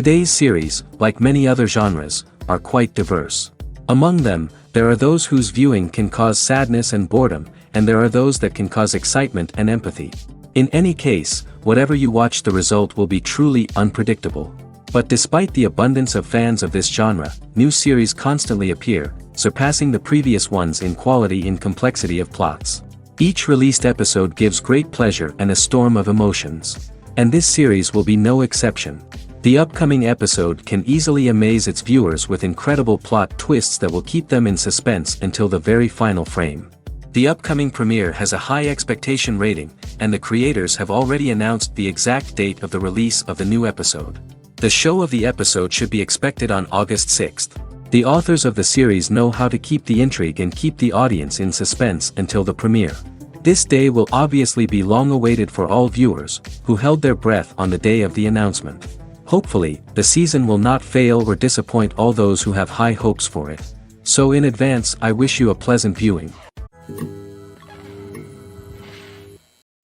Today's series, like many other genres, are quite diverse. Among them, there are those whose viewing can cause sadness and boredom, and there are those that can cause excitement and empathy. In any case, whatever you watch, the result will be truly unpredictable. But despite the abundance of fans of this genre, new series constantly appear, surpassing the previous ones in quality and complexity of plots. Each released episode gives great pleasure and a storm of emotions. And this series will be no exception. The upcoming episode can easily amaze its viewers with incredible plot twists that will keep them in suspense until the very final frame. The upcoming premiere has a high expectation rating, and the creators have already announced the exact date of the release of the new episode. The show of the episode should be expected on August 6th. The authors of the series know how to keep the intrigue and keep the audience in suspense until the premiere. This day will obviously be long awaited for all viewers, who held their breath on the day of the announcement. Hopefully, the season will not fail or disappoint all those who have high hopes for it. So in advance, I wish you a pleasant viewing.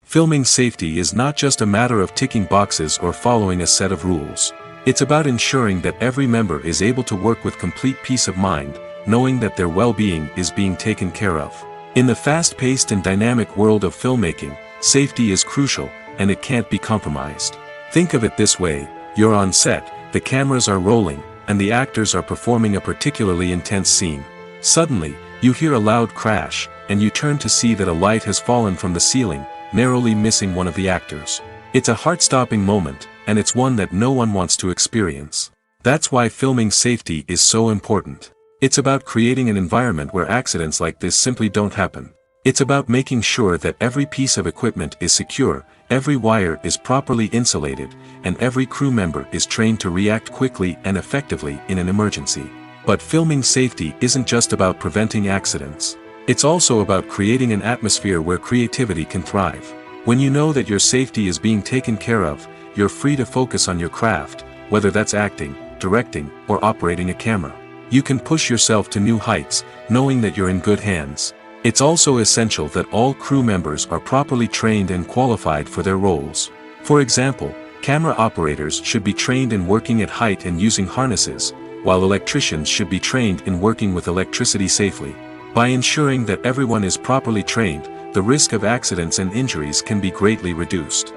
Filming safety is not just a matter of ticking boxes or following a set of rules. It's about ensuring that every member is able to work with complete peace of mind, knowing that their well-being is being taken care of. In the fast-paced and dynamic world of filmmaking, safety is crucial, and it can't be compromised. Think of it this way: you're on set, the cameras are rolling, and the actors are performing a particularly intense scene. Suddenly, you hear a loud crash, and you turn to see that a light has fallen from the ceiling, narrowly missing one of the actors. It's a heart-stopping moment, and it's one that no one wants to experience. That's why filming safety is so important. It's about creating an environment where accidents like this simply don't happen. It's about making sure that every piece of equipment is secure, every wire is properly insulated, and every crew member is trained to react quickly and effectively in an emergency. But filming safety isn't just about preventing accidents. It's also about creating an atmosphere where creativity can thrive. When you know that your safety is being taken care of, you're free to focus on your craft, whether that's acting, directing, or operating a camera. You can push yourself to new heights, knowing that you're in good hands. It's also essential that all crew members are properly trained and qualified for their roles. For example, camera operators should be trained in working at height and using harnesses, while electricians should be trained in working with electricity safely. By ensuring that everyone is properly trained, the risk of accidents and injuries can be greatly reduced.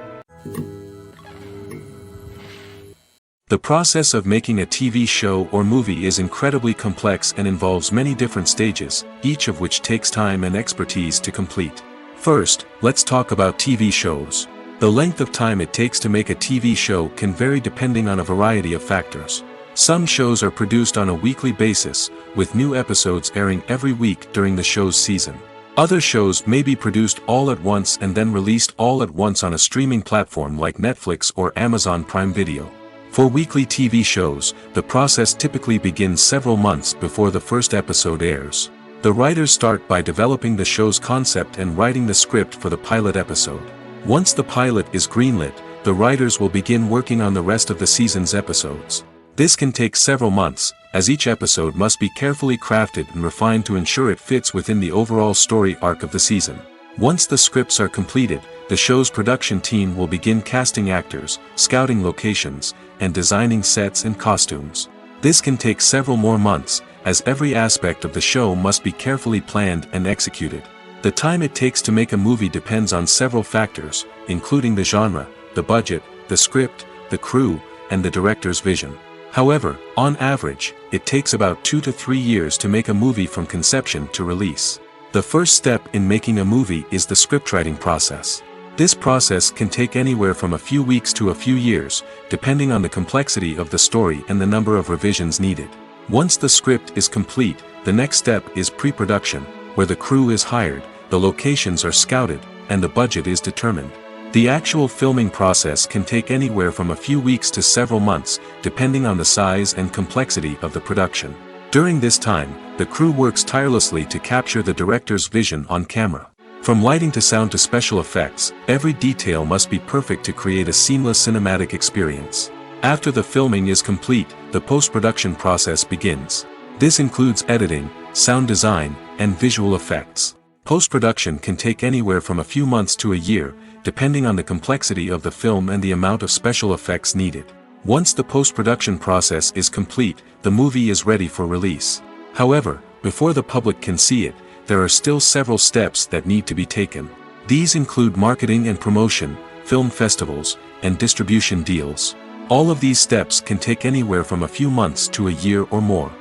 The process of making a TV show or movie is incredibly complex and involves many different stages, each of which takes time and expertise to complete. First, let's talk about TV shows. The length of time it takes to make a TV show can vary depending on a variety of factors. Some shows are produced on a weekly basis, with new episodes airing every week during the show's season. Other shows may be produced all at once and then released all at once on a streaming platform like Netflix or Amazon Prime Video. For weekly TV shows, the process typically begins several months before the first episode airs. The writers start by developing the show's concept and writing the script for the pilot episode. Once the pilot is greenlit, the writers will begin working on the rest of the season's episodes. This can take several months, as each episode must be carefully crafted and refined to ensure it fits within the overall story arc of the season. Once the scripts are completed, the show's production team will begin casting actors, scouting locations, and designing sets and costumes. This can take several more months, as every aspect of the show must be carefully planned and executed. The time it takes to make a movie depends on several factors, including the genre, the budget, the script, the crew, and the director's vision. However, on average, it takes about 2 to 3 years to make a movie from conception to release. The first step in making a movie is the scriptwriting process. This process can take anywhere from a few weeks to a few years, depending on the complexity of the story and the number of revisions needed. Once the script is complete, the next step is pre-production, where the crew is hired, the locations are scouted, and the budget is determined. The actual filming process can take anywhere from a few weeks to several months, depending on the size and complexity of the production. During this time, the crew works tirelessly to capture the director's vision on camera. From lighting to sound to special effects, every detail must be perfect to create a seamless cinematic experience. After the filming is complete, the post-production process begins. This includes editing, sound design, and visual effects. Post-production can take anywhere from a few months to a year, depending on the complexity of the film and the amount of special effects needed. Once the post-production process is complete, the movie is ready for release. However, before the public can see it, there are still several steps that need to be taken. These include marketing and promotion, film festivals, and distribution deals. All of these steps can take anywhere from a few months to a year or more.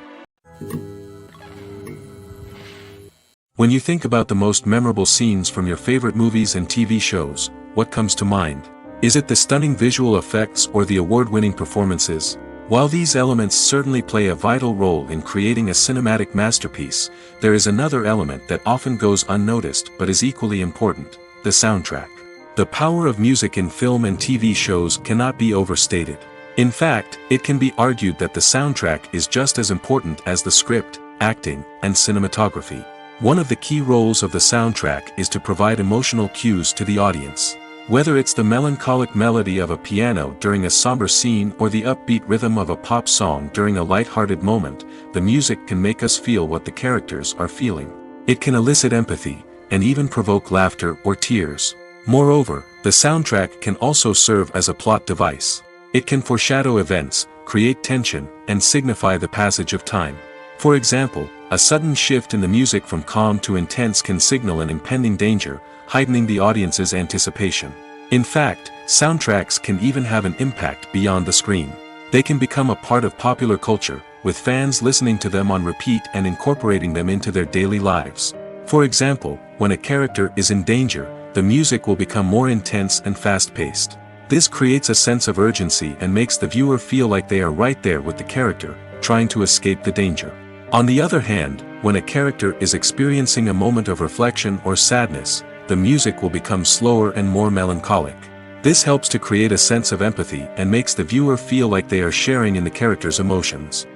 When you think about the most memorable scenes from your favorite movies and TV shows, what comes to mind? Is it the stunning visual effects or the award-winning performances? While these elements certainly play a vital role in creating a cinematic masterpiece, there is another element that often goes unnoticed but is equally important: the soundtrack. The power of music in film and TV shows cannot be overstated. In fact, it can be argued that the soundtrack is just as important as the script, acting, and cinematography. One of the key roles of the soundtrack is to provide emotional cues to the audience. Whether it's the melancholic melody of a piano during a somber scene or the upbeat rhythm of a pop song during a light-hearted moment, the music can make us feel what the characters are feeling. It can elicit empathy, and even provoke laughter or tears. Moreover, the soundtrack can also serve as a plot device. It can foreshadow events, create tension, and signify the passage of time. For example, a sudden shift in the music from calm to intense can signal an impending danger, heightening the audience's anticipation. In fact, soundtracks can even have an impact beyond the screen. They can become a part of popular culture, with fans listening to them on repeat and incorporating them into their daily lives. For example, when a character is in danger, the music will become more intense and fast-paced. This creates a sense of urgency and makes the viewer feel like they are right there with the character, trying to escape the danger. On the other hand, when a character is experiencing a moment of reflection or sadness, the music will become slower and more melancholic. This helps to create a sense of empathy and makes the viewer feel like they are sharing in the character's emotions.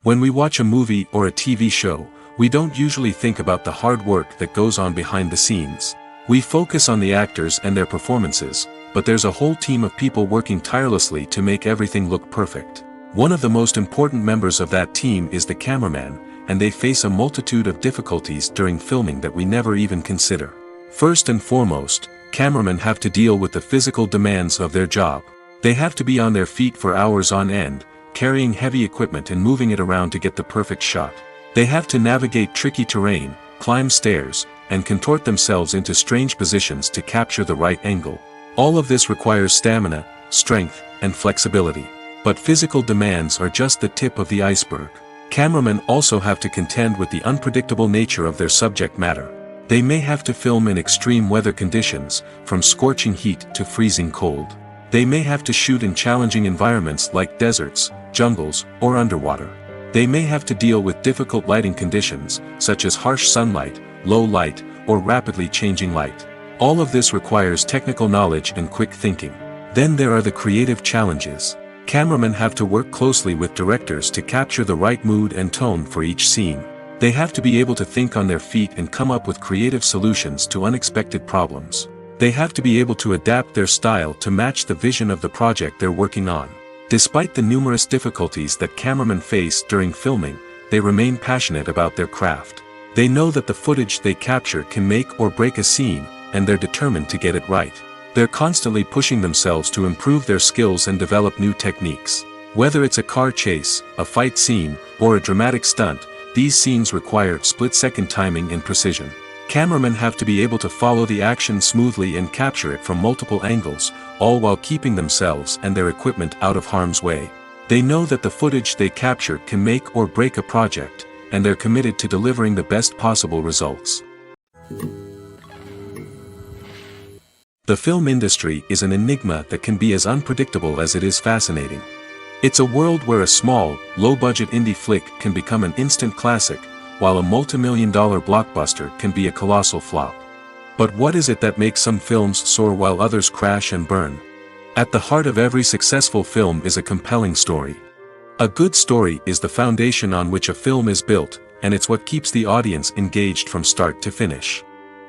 When we watch a movie or a TV show, we don't usually think about the hard work that goes on behind the scenes. We focus on the actors and their performances, but there's a whole team of people working tirelessly to make everything look perfect. One of the most important members of that team is the cameraman, and they face a multitude of difficulties during filming that we never even consider. First and foremost, cameramen have to deal with the physical demands of their job. They have to be on their feet for hours on end, carrying heavy equipment and moving it around to get the perfect shot. They have to navigate tricky terrain, climb stairs, and contort themselves into strange positions to capture the right angle. All of this requires stamina, strength, and flexibility. But physical demands are just the tip of the iceberg. Cameramen also have to contend with the unpredictable nature of their subject matter. They may have to film in extreme weather conditions, from scorching heat to freezing cold. They may have to shoot in challenging environments like deserts, jungles, or underwater. They may have to deal with difficult lighting conditions, such as harsh sunlight, low light, or rapidly changing light. All of this requires technical knowledge and quick thinking. Then there are the creative challenges. Cameramen have to work closely with directors to capture the right mood and tone for each scene. They have to be able to think on their feet and come up with creative solutions to unexpected problems. They have to be able to adapt their style to match the vision of the project they're working on. Despite the numerous difficulties that cameramen face during filming, they remain passionate about their craft. They know that the footage they capture can make or break a scene, and they're determined to get it right. They're constantly pushing themselves to improve their skills and develop new techniques. Whether it's a car chase, a fight scene, or a dramatic stunt, these scenes require split-second timing and precision. Cameramen have to be able to follow the action smoothly and capture it from multiple angles, all while keeping themselves and their equipment out of harm's way. They know that the footage they capture can make or break a project, and they're committed to delivering the best possible results. The film industry is an enigma that can be as unpredictable as it is fascinating. It's a world where a small, low-budget indie flick can become an instant classic, while a multi-million-dollar blockbuster can be a colossal flop. But what is it that makes some films soar while others crash and burn? At the heart of every successful film is a compelling story. A good story is the foundation on which a film is built, and it's what keeps the audience engaged from start to finish.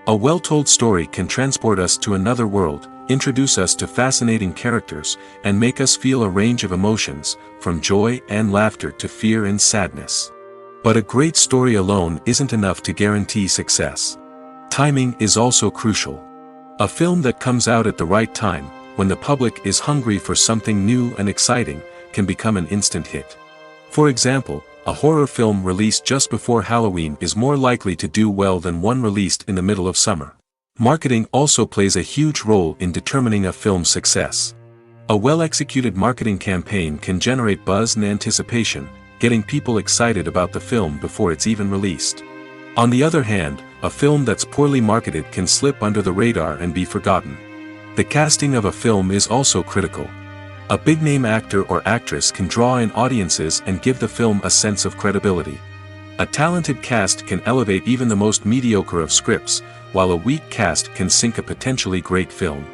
A well-told story can transport us to another world, introduce us to fascinating characters, and make us feel a range of emotions, from joy and laughter to fear and sadness. But a great story alone isn't enough to guarantee success. Timing is also crucial. A film that comes out at the right time, when the public is hungry for something new and exciting, can become an instant hit. For example, a horror film released just before Halloween is more likely to do well than one released in the middle of summer. Marketing also plays a huge role in determining a film's success. A well-executed marketing campaign can generate buzz and anticipation, getting people excited about the film before it's even released. On the other hand, a film that's poorly marketed can slip under the radar and be forgotten. The casting of a film is also critical. A big-name actor or actress can draw in audiences and give the film a sense of credibility. A talented cast can elevate even the most mediocre of scripts, while a weak cast can sink a potentially great film.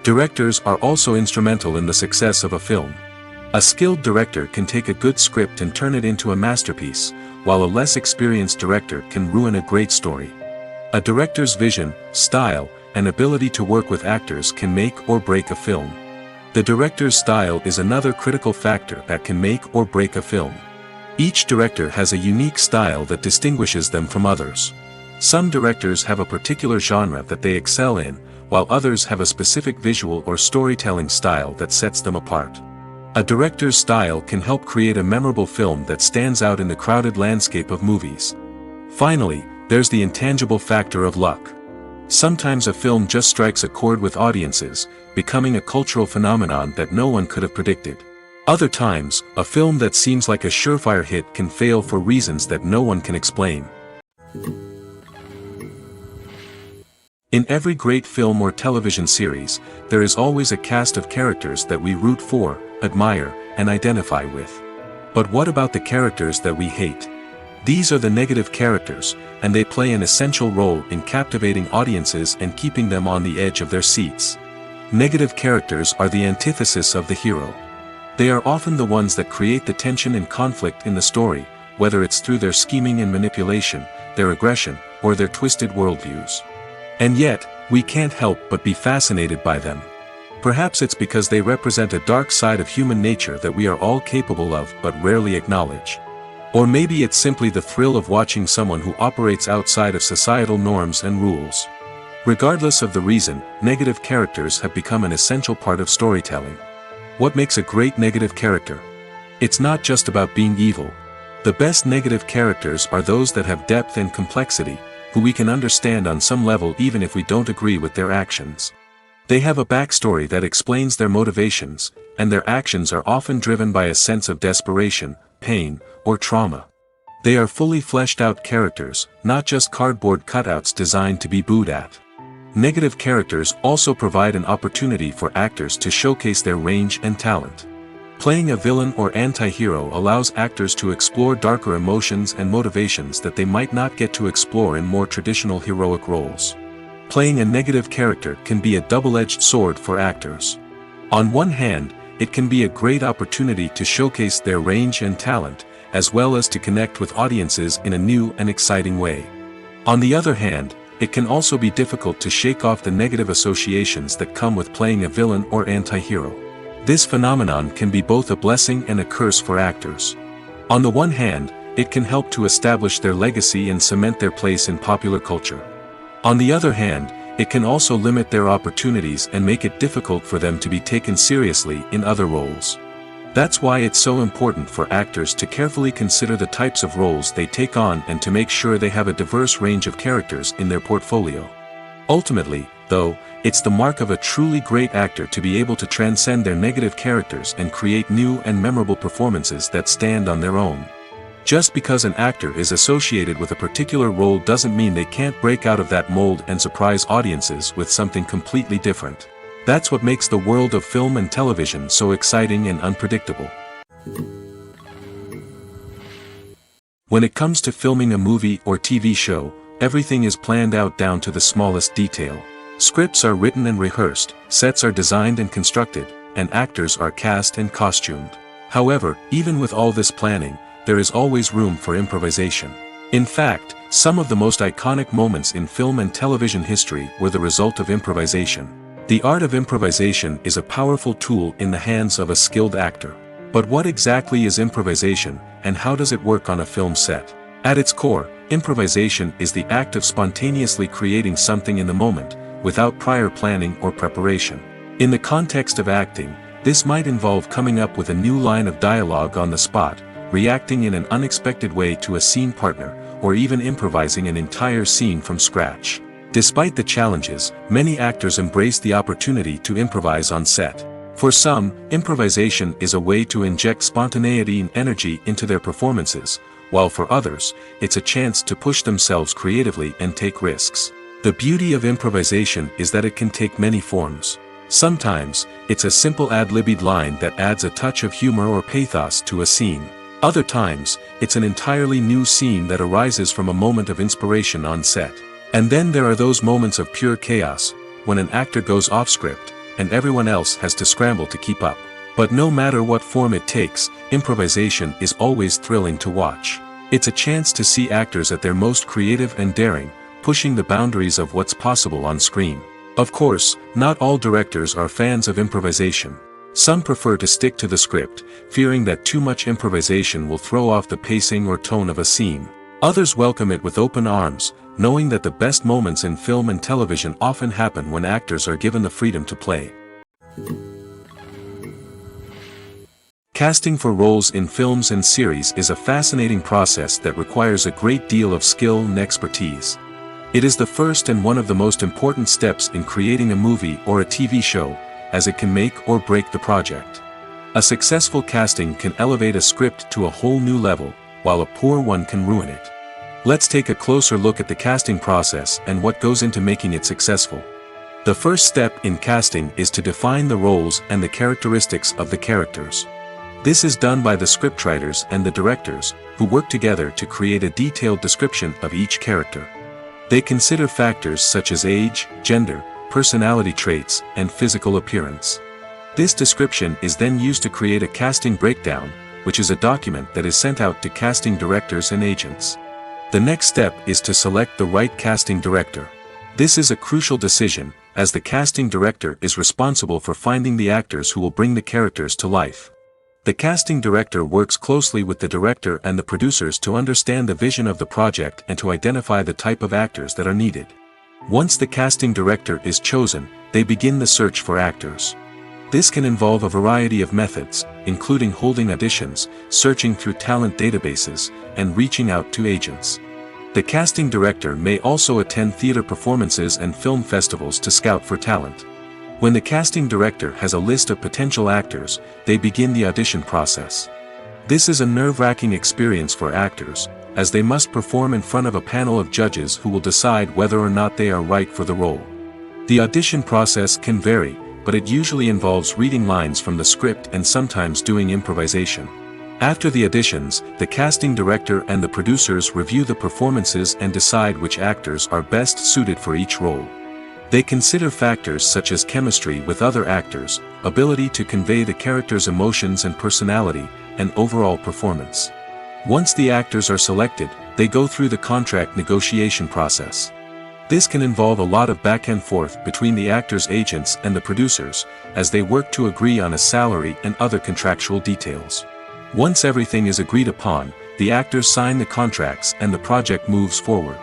Directors are also instrumental in the success of a film. A skilled director can take a good script and turn it into a masterpiece, while a less experienced director can ruin a great story. A director's vision, style, and ability to work with actors can make or break a film. The director's style is another critical factor that can make or break a film. Each director has a unique style that distinguishes them from others. Some directors have a particular genre that they excel in, while others have a specific visual or storytelling style that sets them apart. A director's style can help create a memorable film that stands out in the crowded landscape of movies. Finally, there's the intangible factor of luck. Sometimes a film just strikes a chord with audiences, becoming a cultural phenomenon that no one could have predicted. Other times, a film that seems like a surefire hit can fail for reasons that no one can explain. In every great film or television series, there is always a cast of characters that we root for, admire, and identify with. But what about the characters that we hate? These are the negative characters, and they play an essential role in captivating audiences and keeping them on the edge of their seats. Negative characters are the antithesis of the hero. They are often the ones that create the tension and conflict in the story, whether it's through their scheming and manipulation, their aggression, or their twisted worldviews. And yet, we can't help but be fascinated by them. Perhaps it's because they represent a dark side of human nature that we are all capable of but rarely acknowledge. Or maybe it's simply the thrill of watching someone who operates outside of societal norms and rules. Regardless of the reason, negative characters have become an essential part of storytelling. What makes a great negative character? It's not just about being evil. The best negative characters are those that have depth and complexity, who we can understand on some level even if we don't agree with their actions. They have a backstory that explains their motivations, and their actions are often driven by a sense of desperation, pain, or trauma. They are fully fleshed out characters, not just cardboard cutouts designed to be booed at. Negative characters also provide an opportunity for actors to showcase their range and talent. Playing a villain or anti-hero allows actors to explore darker emotions and motivations that they might not get to explore in more traditional heroic roles. Playing a negative character can be a double-edged sword for actors. On one hand, it can be a great opportunity to showcase their range and talent, as well as to connect with audiences in a new and exciting way. On the other hand, it can also be difficult to shake off the negative associations that come with playing a villain or anti-hero. This phenomenon can be both a blessing and a curse for actors. On the one hand, it can help to establish their legacy and cement their place in popular culture. On the other hand, it can also limit their opportunities and make it difficult for them to be taken seriously in other roles. That's why it's so important for actors to carefully consider the types of roles they take on and to make sure they have a diverse range of characters in their portfolio. Ultimately, though, it's the mark of a truly great actor to be able to transcend their negative characters and create new and memorable performances that stand on their own. Just because an actor is associated with a particular role doesn't mean they can't break out of that mold and surprise audiences with something completely different. That's what makes the world of film and television so exciting and unpredictable. When it comes to filming a movie or TV show, everything is planned out down to the smallest detail. Scripts are written and rehearsed, sets are designed and constructed, and actors are cast and costumed. However, even with all this planning, there is always room for improvisation. In fact, some of the most iconic moments in film and television history were the result of improvisation. The art of improvisation is a powerful tool in the hands of a skilled actor. But what exactly is improvisation, and how does it work on a film set? At its core, improvisation is the act of spontaneously creating something in the moment, without prior planning or preparation. In the context of acting, this might involve coming up with a new line of dialogue on the spot, reacting in an unexpected way to a scene partner, or even improvising an entire scene from scratch. Despite the challenges, many actors embrace the opportunity to improvise on set. For some, improvisation is a way to inject spontaneity and energy into their performances, while for others, it's a chance to push themselves creatively and take risks. The beauty of improvisation is that it can take many forms. Sometimes, it's a simple ad-libbed line that adds a touch of humor or pathos to a scene. Other times, it's an entirely new scene that arises from a moment of inspiration on set. And then there are those moments of pure chaos, when an actor goes off script, and everyone else has to scramble to keep up. But no matter what form it takes, improvisation is always thrilling to watch. It's a chance to see actors at their most creative and daring, pushing the boundaries of what's possible on screen. Of course, not all directors are fans of improvisation. Some prefer to stick to the script, fearing that too much improvisation will throw off the pacing or tone of a scene. Others welcome it with open arms, knowing that the best moments in film and television often happen when actors are given the freedom to play. Casting for roles in films and series is a fascinating process that requires a great deal of skill and expertise. It is the first and one of the most important steps in creating a movie or a TV show, as it can make or break the project. A successful casting can elevate a script to a whole new level, while a poor one can ruin it. Let's take a closer look at the casting process and what goes into making it successful. The first step in casting is to define the roles and the characteristics of the characters. This is done by the scriptwriters and the directors, who work together to create a detailed description of each character. They consider factors such as age, gender, personality traits, and physical appearance. This description is then used to create a casting breakdown, which is a document that is sent out to casting directors and agents. The next step is to select the right casting director. This is a crucial decision, as the casting director is responsible for finding the actors who will bring the characters to life. The casting director works closely with the director and the producers to understand the vision of the project and to identify the type of actors that are needed. Once the casting director is chosen, they begin the search for actors. This can involve a variety of methods, including holding auditions, searching through talent databases, and reaching out to agents. The casting director may also attend theater performances and film festivals to scout for talent. When the casting director has a list of potential actors, they begin the audition process. This is a nerve-wracking experience for actors, as they must perform in front of a panel of judges who will decide whether or not they are right for the role. The audition process can vary, but it usually involves reading lines from the script and sometimes doing improvisation. After the auditions, the casting director and the producers review the performances and decide which actors are best suited for each role. They consider factors such as chemistry with other actors, ability to convey the character's emotions and personality, and overall performance. Once the actors are selected, they go through the contract negotiation process. This can involve a lot of back and forth between the actors' agents and the producers, as they work to agree on a salary and other contractual details. Once everything is agreed upon, the actors sign the contracts and the project moves forward.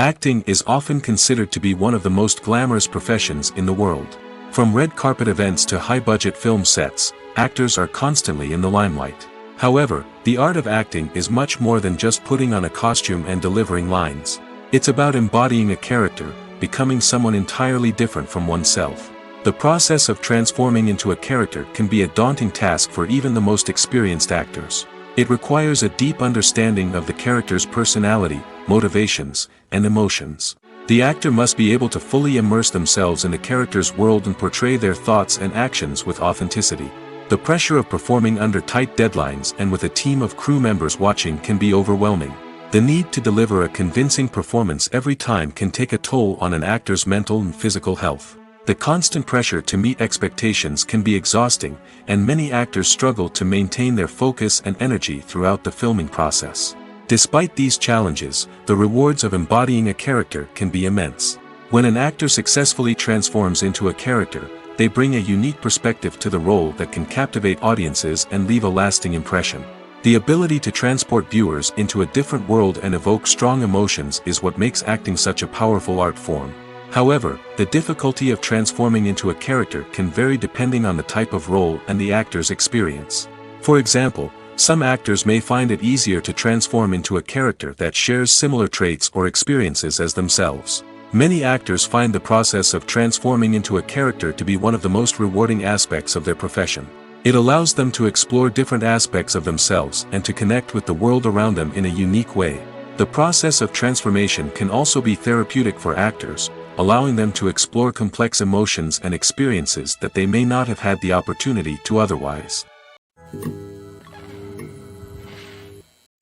Acting is often considered to be one of the most glamorous professions in the world. From red carpet events to high-budget film sets, actors are constantly in the limelight. However, the art of acting is much more than just putting on a costume and delivering lines. It's about embodying a character, becoming someone entirely different from oneself. The process of transforming into a character can be a daunting task for even the most experienced actors. It requires a deep understanding of the character's personality, motivations, and emotions. The actor must be able to fully immerse themselves in the character's world and portray their thoughts and actions with authenticity. The pressure of performing under tight deadlines and with a team of crew members watching can be overwhelming. The need to deliver a convincing performance every time can take a toll on an actor's mental and physical health. The constant pressure to meet expectations can be exhausting, and many actors struggle to maintain their focus and energy throughout the filming process. Despite these challenges, the rewards of embodying a character can be immense. When an actor successfully transforms into a character, they bring a unique perspective to the role that can captivate audiences and leave a lasting impression. The ability to transport viewers into a different world and evoke strong emotions is what makes acting such a powerful art form. However, the difficulty of transforming into a character can vary depending on the type of role and the actor's experience. For example, some actors may find it easier to transform into a character that shares similar traits or experiences as themselves. Many actors find the process of transforming into a character to be one of the most rewarding aspects of their profession. It allows them to explore different aspects of themselves and to connect with the world around them in a unique way. The process of transformation can also be therapeutic for actors, allowing them to explore complex emotions and experiences that they may not have had the opportunity to otherwise.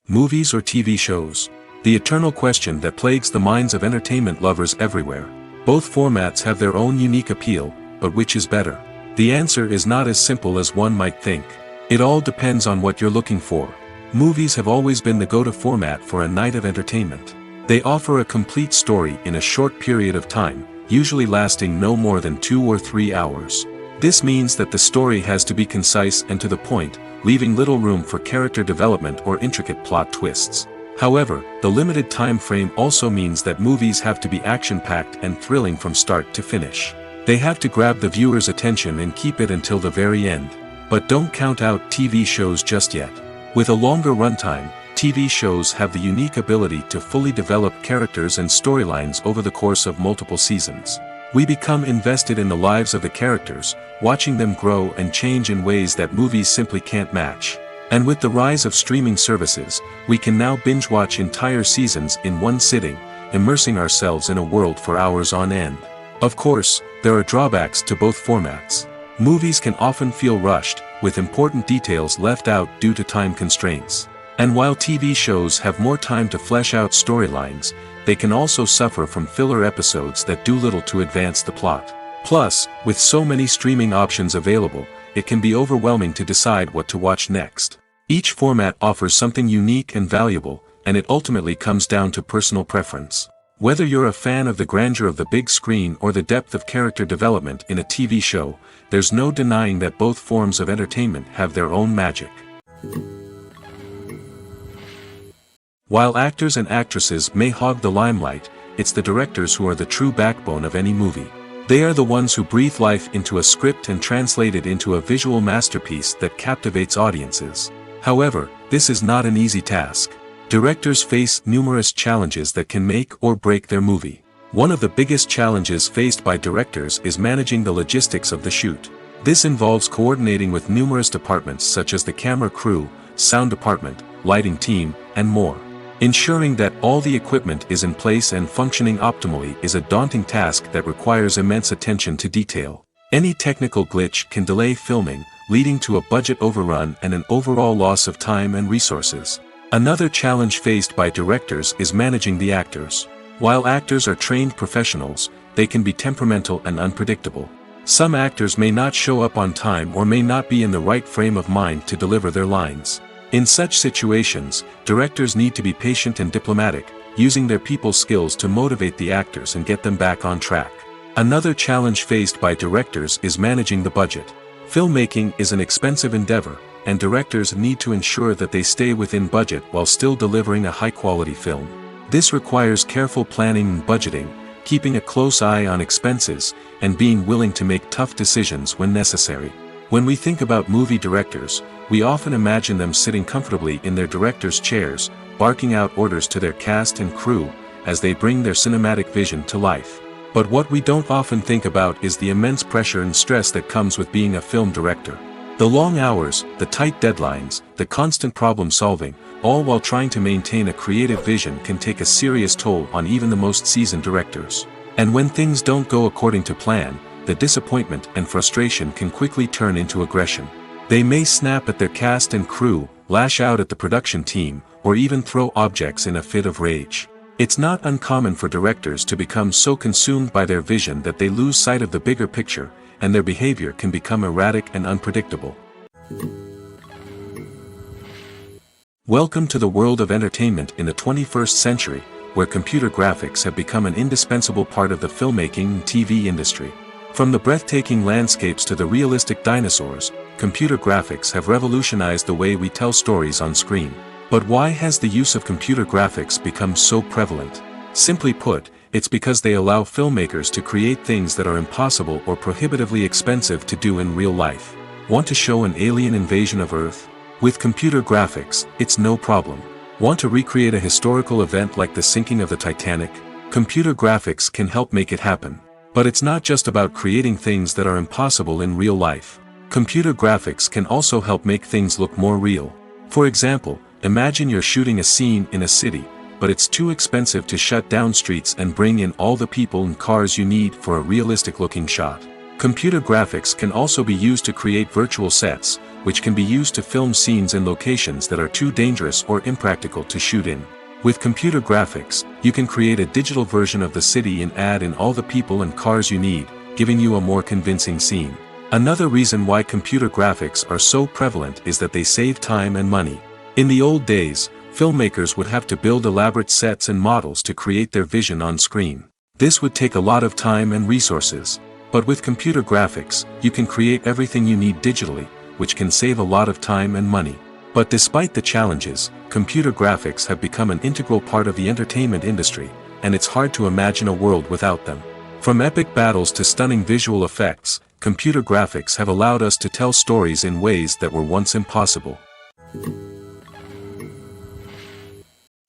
Movies or TV shows? The eternal question that plagues the minds of entertainment lovers everywhere. Both formats have their own unique appeal, but which is better? The answer is not as simple as one might think. It all depends on what you're looking for. Movies have always been the go-to format for a night of entertainment. They offer a complete story in a short period of time, usually lasting no more than 2 or 3 hours. This means that the story has to be concise and to the point, leaving little room for character development or intricate plot twists. However, the limited time frame also means that movies have to be action-packed and thrilling from start to finish. They have to grab the viewer's attention and keep it until the very end. But don't count out TV shows just yet. With a longer runtime, TV shows have the unique ability to fully develop characters and storylines over the course of multiple seasons. We become invested in the lives of the characters, watching them grow and change in ways that movies simply can't match. And with the rise of streaming services, we can now binge-watch entire seasons in one sitting, immersing ourselves in a world for hours on end. Of course, there are drawbacks to both formats. Movies can often feel rushed, with important details left out due to time constraints. And while TV shows have more time to flesh out storylines, they can also suffer from filler episodes that do little to advance the plot. Plus, with so many streaming options available, it can be overwhelming to decide what to watch next. Each format offers something unique and valuable, and it ultimately comes down to personal preference. Whether you're a fan of the grandeur of the big screen or the depth of character development in a TV show, there's no denying that both forms of entertainment have their own magic. While actors and actresses may hog the limelight, it's the directors who are the true backbone of any movie. They are the ones who breathe life into a script and translate it into a visual masterpiece that captivates audiences. However, this is not an easy task. Directors face numerous challenges that can make or break their movie. One of the biggest challenges faced by directors is managing the logistics of the shoot. This involves coordinating with numerous departments such as the camera crew, sound department, lighting team, and more. Ensuring that all the equipment is in place and functioning optimally is a daunting task that requires immense attention to detail. Any technical glitch can delay filming, leading to a budget overrun and an overall loss of time and resources. Another challenge faced by directors is managing the actors. While actors are trained professionals, they can be temperamental and unpredictable. Some actors may not show up on time or may not be in the right frame of mind to deliver their lines. In such situations, directors need to be patient and diplomatic, using their people skills to motivate the actors and get them back on track. Another challenge faced by directors is managing the budget. Filmmaking is an expensive endeavor, and directors need to ensure that they stay within budget while still delivering a high-quality film. This requires careful planning and budgeting, keeping a close eye on expenses, and being willing to make tough decisions when necessary. When we think about movie directors, we often imagine them sitting comfortably in their director's chairs, barking out orders to their cast and crew, as they bring their cinematic vision to life. But what we don't often think about is the immense pressure and stress that comes with being a film director. The long hours, the tight deadlines, the constant problem solving, all while trying to maintain a creative vision can take a serious toll on even the most seasoned directors. And when things don't go according to plan, the disappointment and frustration can quickly turn into aggression. They may snap at their cast and crew, lash out at the production team, or even throw objects in a fit of rage. It's not uncommon for directors to become so consumed by their vision that they lose sight of the bigger picture, and their behavior can become erratic and unpredictable. Welcome to the world of entertainment in the 21st century, where computer graphics have become an indispensable part of the filmmaking and TV industry. From the breathtaking landscapes to the realistic dinosaurs, computer graphics have revolutionized the way we tell stories on screen. But why has the use of computer graphics become so prevalent? Simply put, It's because they allow filmmakers to create things that are impossible or prohibitively expensive to do in real life. Want to show an alien invasion of Earth? With computer graphics, it's no problem. Want to recreate a historical event like the sinking of the Titanic? Computer graphics can help make it happen. But it's not just about creating things that are impossible in real life. Computer graphics can also help make things look more real. For example, imagine you're shooting a scene in a city, but it's too expensive to shut down streets and bring in all the people and cars you need for a realistic-looking shot. Computer graphics can also be used to create virtual sets, which can be used to film scenes in locations that are too dangerous or impractical to shoot in. With computer graphics, you can create a digital version of the city and add in all the people and cars you need, giving you a more convincing scene. Another reason why computer graphics are so prevalent is that they save time and money. In the old days, filmmakers would have to build elaborate sets and models to create their vision on screen. This would take a lot of time and resources. But with computer graphics, you can create everything you need digitally, which can save a lot of time and money. But despite the challenges, computer graphics have become an integral part of the entertainment industry, and it's hard to imagine a world without them. From epic battles to stunning visual effects, computer graphics have allowed us to tell stories in ways that were once impossible.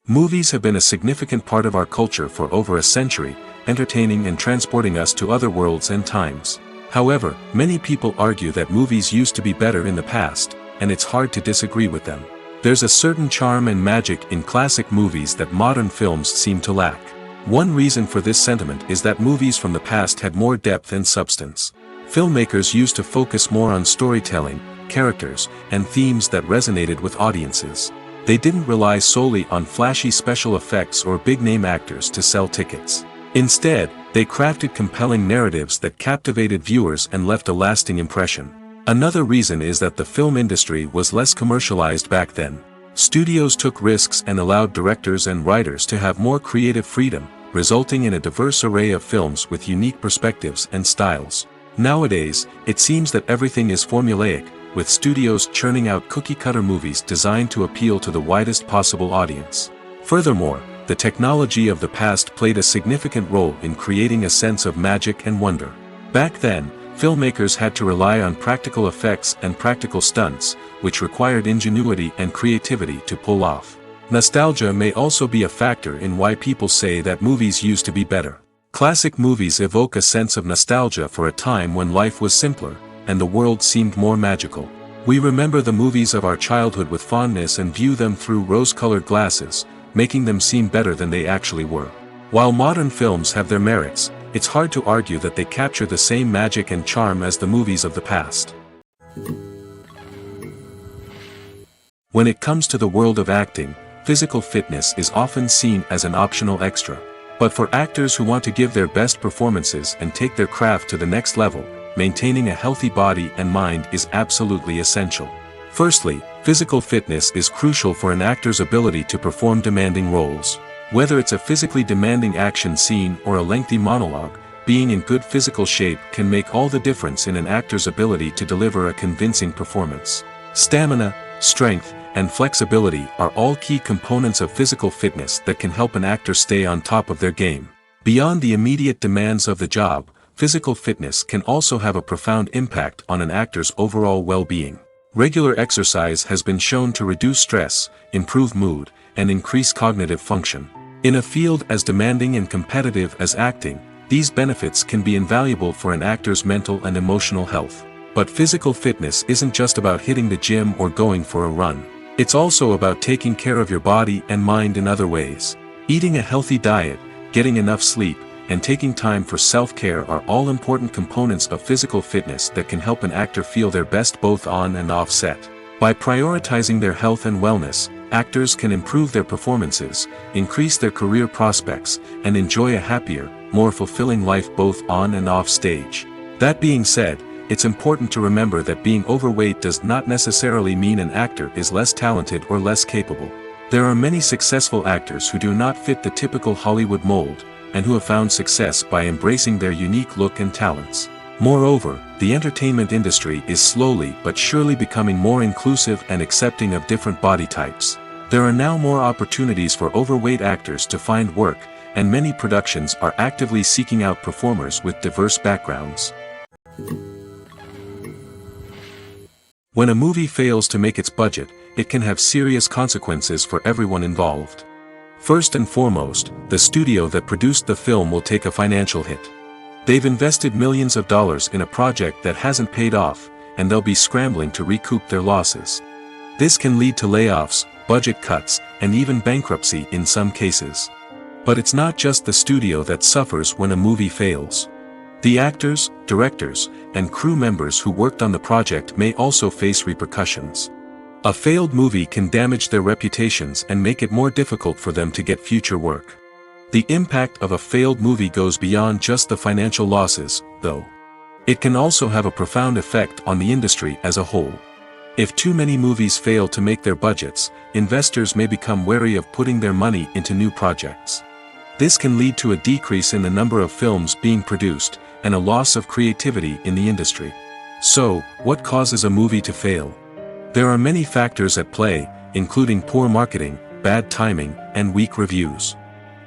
Movies have been a significant part of our culture for over a century, entertaining and transporting us to other worlds and times. However, many people argue that movies used to be better in the past, and it's hard to disagree with them. There's a certain charm and magic in classic movies that modern films seem to lack. One reason for this sentiment is that movies from the past had more depth and substance. Filmmakers used to focus more on storytelling, characters, and themes that resonated with audiences. They didn't rely solely on flashy special effects or big-name actors to sell tickets. Instead, they crafted compelling narratives that captivated viewers and left a lasting impression. Another reason is that the film industry was less commercialized back then. Studios took risks and allowed directors and writers to have more creative freedom, resulting in a diverse array of films with unique perspectives and styles. Nowadays, it seems that everything is formulaic, with studios churning out cookie-cutter movies designed to appeal to the widest possible audience. Furthermore, the technology of the past played a significant role in creating a sense of magic and wonder. Back then, filmmakers had to rely on practical effects and practical stunts, which required ingenuity and creativity to pull off. Nostalgia may also be a factor in why people say that movies used to be better. Classic movies evoke a sense of nostalgia for a time when life was simpler, and the world seemed more magical. We remember the movies of our childhood with fondness and view them through rose-colored glasses, making them seem better than they actually were. While modern films have their merits, it's hard to argue that they capture the same magic and charm as the movies of the past. When it comes to the world of acting, physical fitness is often seen as an optional extra. But for actors who want to give their best performances and take their craft to the next level, maintaining a healthy body and mind is absolutely essential. Firstly, physical fitness is crucial for an actor's ability to perform demanding roles. Whether it's a physically demanding action scene or a lengthy monologue, being in good physical shape can make all the difference in an actor's ability to deliver a convincing performance. Stamina, strength, and flexibility are all key components of physical fitness that can help an actor stay on top of their game. Beyond the immediate demands of the job, physical fitness can also have a profound impact on an actor's overall well-being. Regular exercise has been shown to reduce stress, improve mood, and increase cognitive function. In a field as demanding and competitive as acting, these benefits can be invaluable for an actor's mental and emotional health. But physical fitness isn't just about hitting the gym or going for a run. It's also about taking care of your body and mind in other ways. Eating a healthy diet, getting enough sleep, and taking time for self-care are all important components of physical fitness that can help an actor feel their best both on and off set. By prioritizing their health and wellness, actors can improve their performances, increase their career prospects, and enjoy a happier, more fulfilling life both on and off stage. That being said, it's important to remember that being overweight does not necessarily mean an actor is less talented or less capable. There are many successful actors who do not fit the typical Hollywood mold, and who have found success by embracing their unique look and talents. Moreover, the entertainment industry is slowly but surely becoming more inclusive and accepting of different body types. There are now more opportunities for overweight actors to find work, and many productions are actively seeking out performers with diverse backgrounds. When a movie fails to make its budget, it can have serious consequences for everyone involved. First and foremost, the studio that produced the film will take a financial hit. They've invested millions of dollars in a project that hasn't paid off, and they'll be scrambling to recoup their losses. This can lead to layoffs, budget cuts, and even bankruptcy in some cases. But it's not just the studio that suffers when a movie fails. The actors, directors, and crew members who worked on the project may also face repercussions. A failed movie can damage their reputations and make it more difficult for them to get future work. The impact of a failed movie goes beyond just the financial losses, though. It can also have a profound effect on the industry as a whole. If too many movies fail to make their budgets, investors may become wary of putting their money into new projects. This can lead to a decrease in the number of films being produced, and a loss of creativity in the industry. So, what causes a movie to fail? There are many factors at play, including poor marketing, bad timing, and weak reviews.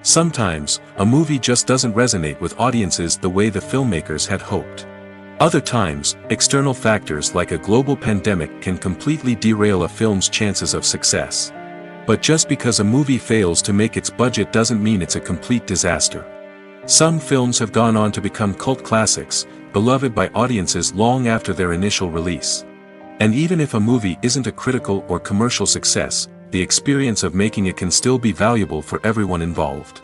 Sometimes, a movie just doesn't resonate with audiences the way the filmmakers had hoped. Other times, external factors like a global pandemic can completely derail a film's chances of success. But just because a movie fails to make its budget doesn't mean it's a complete disaster. Some films have gone on to become cult classics, beloved by audiences long after their initial release. And even if a movie isn't a critical or commercial success, the experience of making it can still be valuable for everyone involved.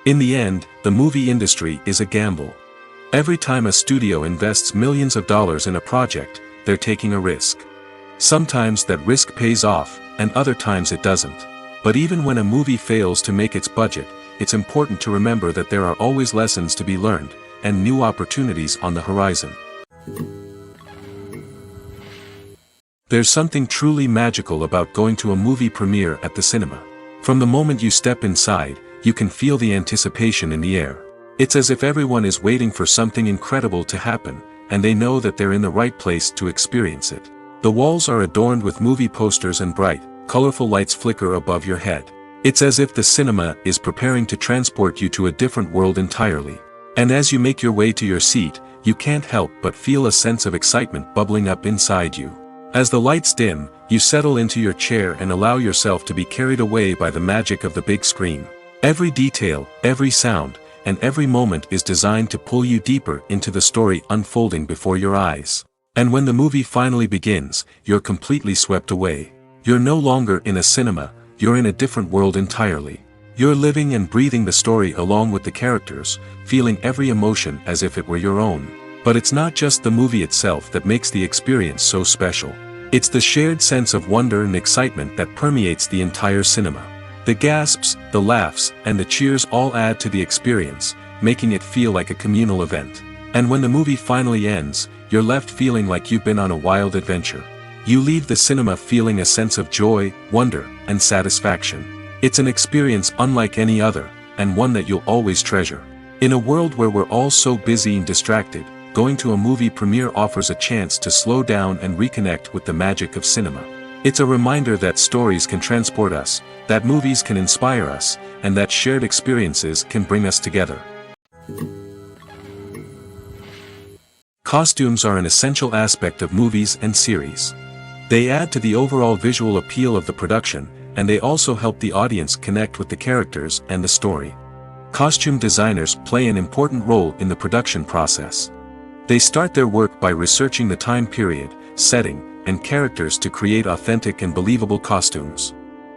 In the end, the movie industry is a gamble. Every time a studio invests millions of dollars in a project, they're taking a risk. Sometimes that risk pays off, and other times it doesn't. But even when a movie fails to make its budget, it's important to remember that there are always lessons to be learned, and new opportunities on the horizon. There's something truly magical about going to a movie premiere at the cinema. From the moment you step inside, you can feel the anticipation in the air. It's as if everyone is waiting for something incredible to happen, and they know that they're in the right place to experience it. The walls are adorned with movie posters and bright, colorful lights flicker above your head. It's as if the cinema is preparing to transport you to a different world entirely. And as you make your way to your seat, you can't help but feel a sense of excitement bubbling up inside you. As the lights dim, you settle into your chair and allow yourself to be carried away by the magic of the big screen. Every detail, every sound, and every moment is designed to pull you deeper into the story unfolding before your eyes. And when the movie finally begins, you're completely swept away. You're no longer in a cinema, you're in a different world entirely. You're living and breathing the story along with the characters, feeling every emotion as if it were your own. But it's not just the movie itself that makes the experience so special. It's the shared sense of wonder and excitement that permeates the entire cinema. The gasps, the laughs, and the cheers all add to the experience, making it feel like a communal event. And when the movie finally ends, you're left feeling like you've been on a wild adventure. You leave the cinema feeling a sense of joy, wonder, and satisfaction. It's an experience unlike any other, and one that you'll always treasure. In a world where we're all so busy and distracted, going to a movie premiere offers a chance to slow down and reconnect with the magic of cinema. It's a reminder that stories can transport us, that movies can inspire us, and that shared experiences can bring us together. Costumes are an essential aspect of movies and series. They add to the overall visual appeal of the production, and they also help the audience connect with the characters and the story. Costume designers play an important role in the production process. They start their work by researching the time period, setting, and characters to create authentic and believable costumes.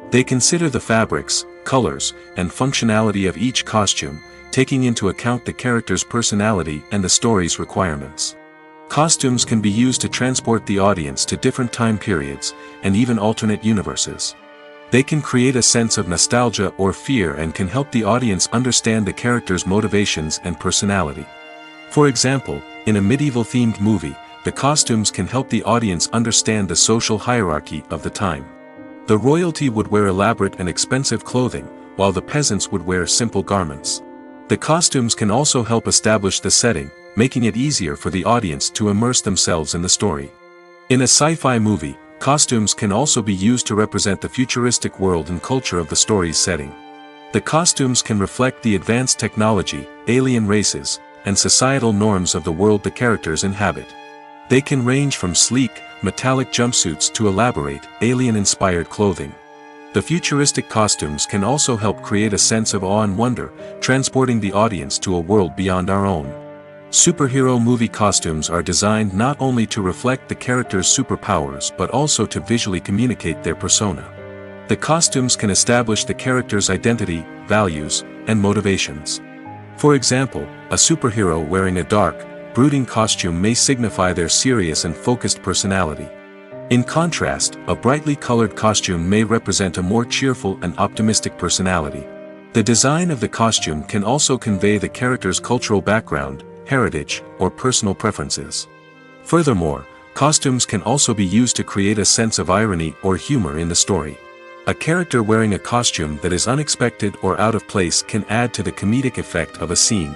They consider the fabrics, colors, and functionality of each costume, taking into account the character's personality and the story's requirements. Costumes can be used to transport the audience to different time periods, and even alternate universes. They can create a sense of nostalgia or fear and can help the audience understand the character's motivations and personality. For example, in a medieval-themed movie, the costumes can help the audience understand the social hierarchy of the time. The royalty would wear elaborate and expensive clothing, while the peasants would wear simple garments. The costumes can also help establish the setting, making it easier for the audience to immerse themselves in the story. In a sci-fi movie, costumes can also be used to represent the futuristic world and culture of the story's setting. The costumes can reflect the advanced technology, alien races, and societal norms of the world the characters inhabit. They can range from sleek, metallic jumpsuits to elaborate, alien-inspired clothing. The futuristic costumes can also help create a sense of awe and wonder, transporting the audience to a world beyond our own. Superhero movie costumes are designed not only to reflect the character's superpowers but also to visually communicate their persona. The costumes can establish the character's identity, values, and motivations. For example, a superhero wearing a dark, brooding costume may signify their serious and focused personality. In contrast, a brightly colored costume may represent a more cheerful and optimistic personality. The design of the costume can also convey the character's cultural background, heritage, or personal preferences. Furthermore, costumes can also be used to create a sense of irony or humor in the story. A character wearing a costume that is unexpected or out of place can add to the comedic effect of a scene.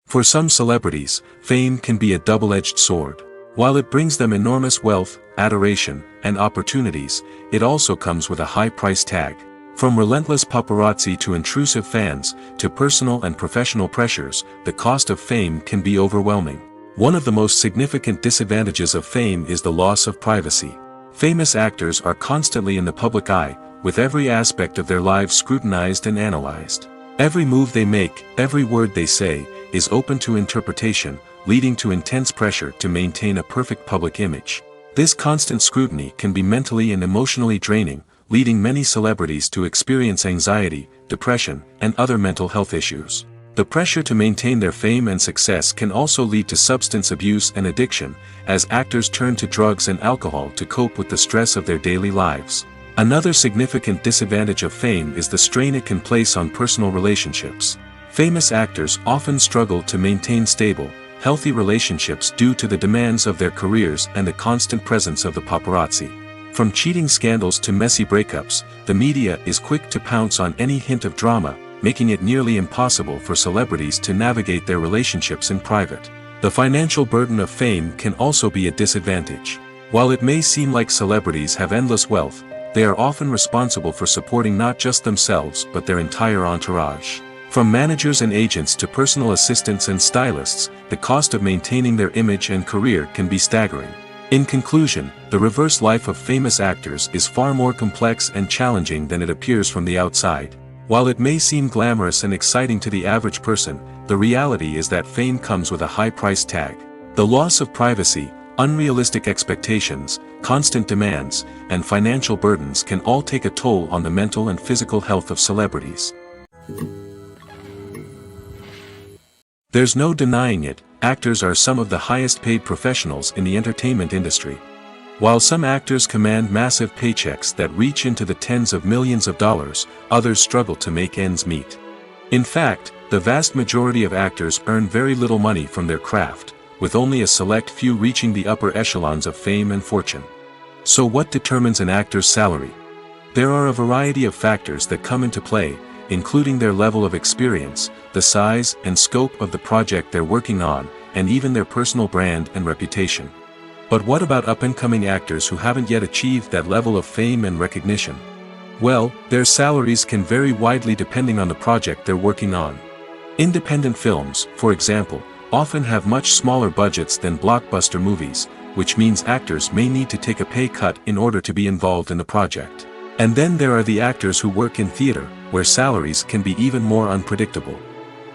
For some celebrities, fame can be a double-edged sword. While it brings them enormous wealth, adoration, and opportunities, it also comes with a high price tag. From relentless paparazzi to intrusive fans, to personal and professional pressures, the cost of fame can be overwhelming. One of the most significant disadvantages of fame is the loss of privacy. Famous actors are constantly in the public eye, with every aspect of their lives scrutinized and analyzed. Every move they make, every word they say, is open to interpretation, leading to intense pressure to maintain a perfect public image. This constant scrutiny can be mentally and emotionally draining, leading many celebrities to experience anxiety, depression, and other mental health issues. The pressure to maintain their fame and success can also lead to substance abuse and addiction, as actors turn to drugs and alcohol to cope with the stress of their daily lives. Another significant disadvantage of fame is the strain it can place on personal relationships. Famous actors often struggle to maintain stable, healthy relationships due to the demands of their careers and the constant presence of the paparazzi. From cheating scandals to messy breakups, the media is quick to pounce on any hint of drama, making it nearly impossible for celebrities to navigate their relationships in private. The financial burden of fame can also be a disadvantage. While it may seem like celebrities have endless wealth, they are often responsible for supporting not just themselves but their entire entourage. From managers and agents to personal assistants and stylists, the cost of maintaining their image and career can be staggering. In conclusion, the reverse life of famous actors is far more complex and challenging than it appears from the outside. While it may seem glamorous and exciting to the average person, the reality is that fame comes with a high price tag. The loss of privacy, unrealistic expectations, constant demands, and financial burdens can all take a toll on the mental and physical health of celebrities. There's no denying it, actors are some of the highest paid professionals in the entertainment industry. While some actors command massive paychecks that reach into the tens of millions of dollars, others struggle to make ends meet. In fact, the vast majority of actors earn very little money from their craft, with only a select few reaching the upper echelons of fame and fortune. So what determines an actor's salary? There are a variety of factors that come into play, including their level of experience, the size and scope of the project they're working on, and even their personal brand and reputation. But what about up-and-coming actors who haven't yet achieved that level of fame and recognition? Well, their salaries can vary widely depending on the project they're working on. Independent films, for example, often have much smaller budgets than blockbuster movies, which means actors may need to take a pay cut in order to be involved in the project. And then there are the actors who work in theater, where salaries can be even more unpredictable.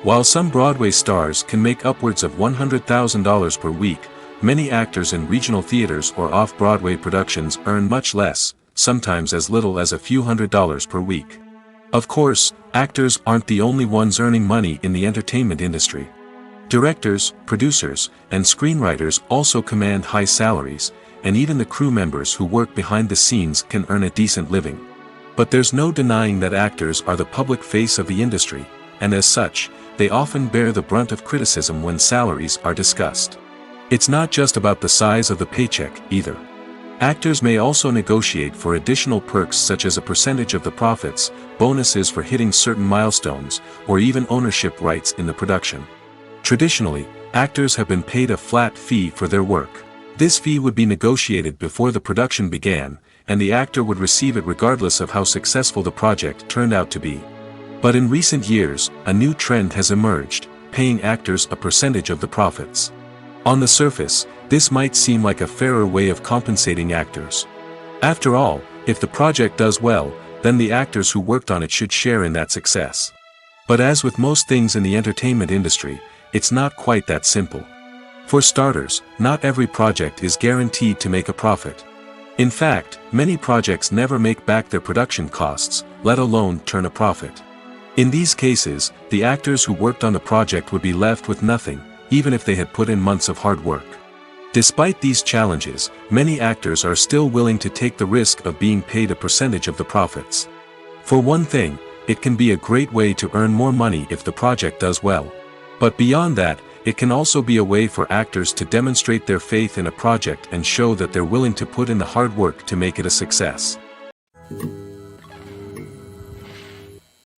While some Broadway stars can make upwards of $100,000 per week, many actors in regional theaters or off-Broadway productions earn much less, sometimes as little as a few $100s per week. Of course, actors aren't the only ones earning money in the entertainment industry. Directors, producers, and screenwriters also command high salaries, and even the crew members who work behind the scenes can earn a decent living. But there's no denying that actors are the public face of the industry, and as such, they often bear the brunt of criticism when salaries are discussed. It's not just about the size of the paycheck, either. Actors may also negotiate for additional perks such as a percentage of the profits, bonuses for hitting certain milestones, or even ownership rights in the production. Traditionally, actors have been paid a flat fee for their work. This fee would be negotiated before the production began, and the actor would receive it regardless of how successful the project turned out to be. But in recent years, a new trend has emerged, paying actors a percentage of the profits. On the surface, this might seem like a fairer way of compensating actors. After all, if the project does well, then the actors who worked on it should share in that success. But as with most things in the entertainment industry, it's not quite that simple. For starters, not every project is guaranteed to make a profit. In fact, many projects never make back their production costs, let alone turn a profit. In these cases, the actors who worked on the project would be left with nothing, even if they had put in months of hard work. Despite these challenges, many actors are still willing to take the risk of being paid a percentage of the profits. For one thing, it can be a great way to earn more money if the project does well. But beyond that, it can also be a way for actors to demonstrate their faith in a project and show that they're willing to put in the hard work to make it a success.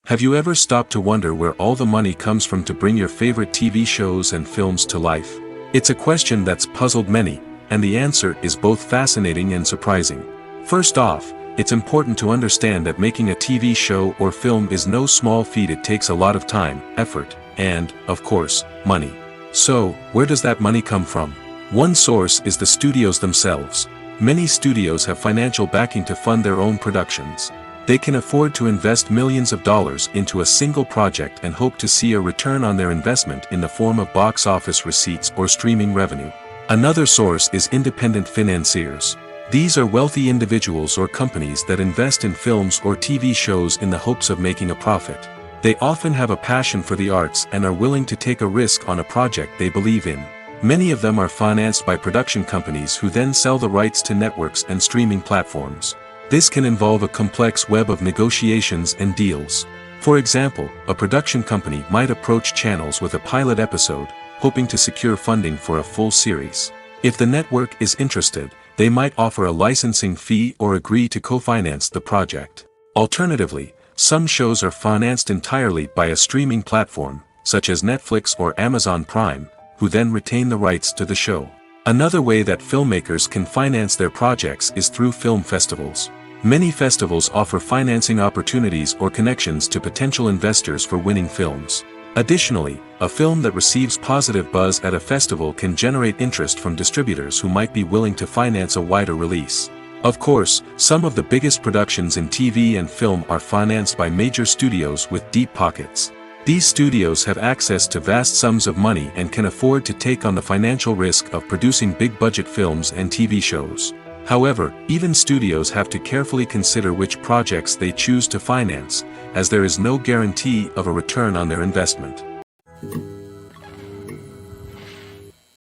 Have you ever stopped to wonder where all the money comes from to bring your favorite TV shows and films to life? It's a question that's puzzled many, and the answer is both fascinating and surprising. First off, it's important to understand that making a TV show or film is no small feat. It takes a lot of time, effort, and, of course, money. So, where does that money come from? One source is the studios themselves. Many studios have financial backing to fund their own productions. They can afford to invest millions of dollars into a single project and hope to see a return on their investment in the form of box office receipts or streaming revenue. Another source is independent financiers. These are wealthy individuals or companies that invest in films or TV shows in the hopes of making a profit. They often have a passion for the arts and are willing to take a risk on a project they believe in. Many of them are financed by production companies who then sell the rights to networks and streaming platforms. This can involve a complex web of negotiations and deals. For example, a production company might approach channels with a pilot episode, hoping to secure funding for a full series. If the network is interested, they might offer a licensing fee or agree to co-finance the project. Alternatively, some shows are financed entirely by a streaming platform, such as Netflix or Amazon Prime, who then retain the rights to the show. Another way that filmmakers can finance their projects is through film festivals. Many festivals offer financing opportunities or connections to potential investors for winning films. Additionally, a film that receives positive buzz at a festival can generate interest from distributors who might be willing to finance a wider release. Of course, some of the biggest productions in TV and film are financed by major studios with deep pockets. These studios have access to vast sums of money and can afford to take on the financial risk of producing big-budget films and TV shows. However, even studios have to carefully consider which projects they choose to finance, as there is no guarantee of a return on their investment.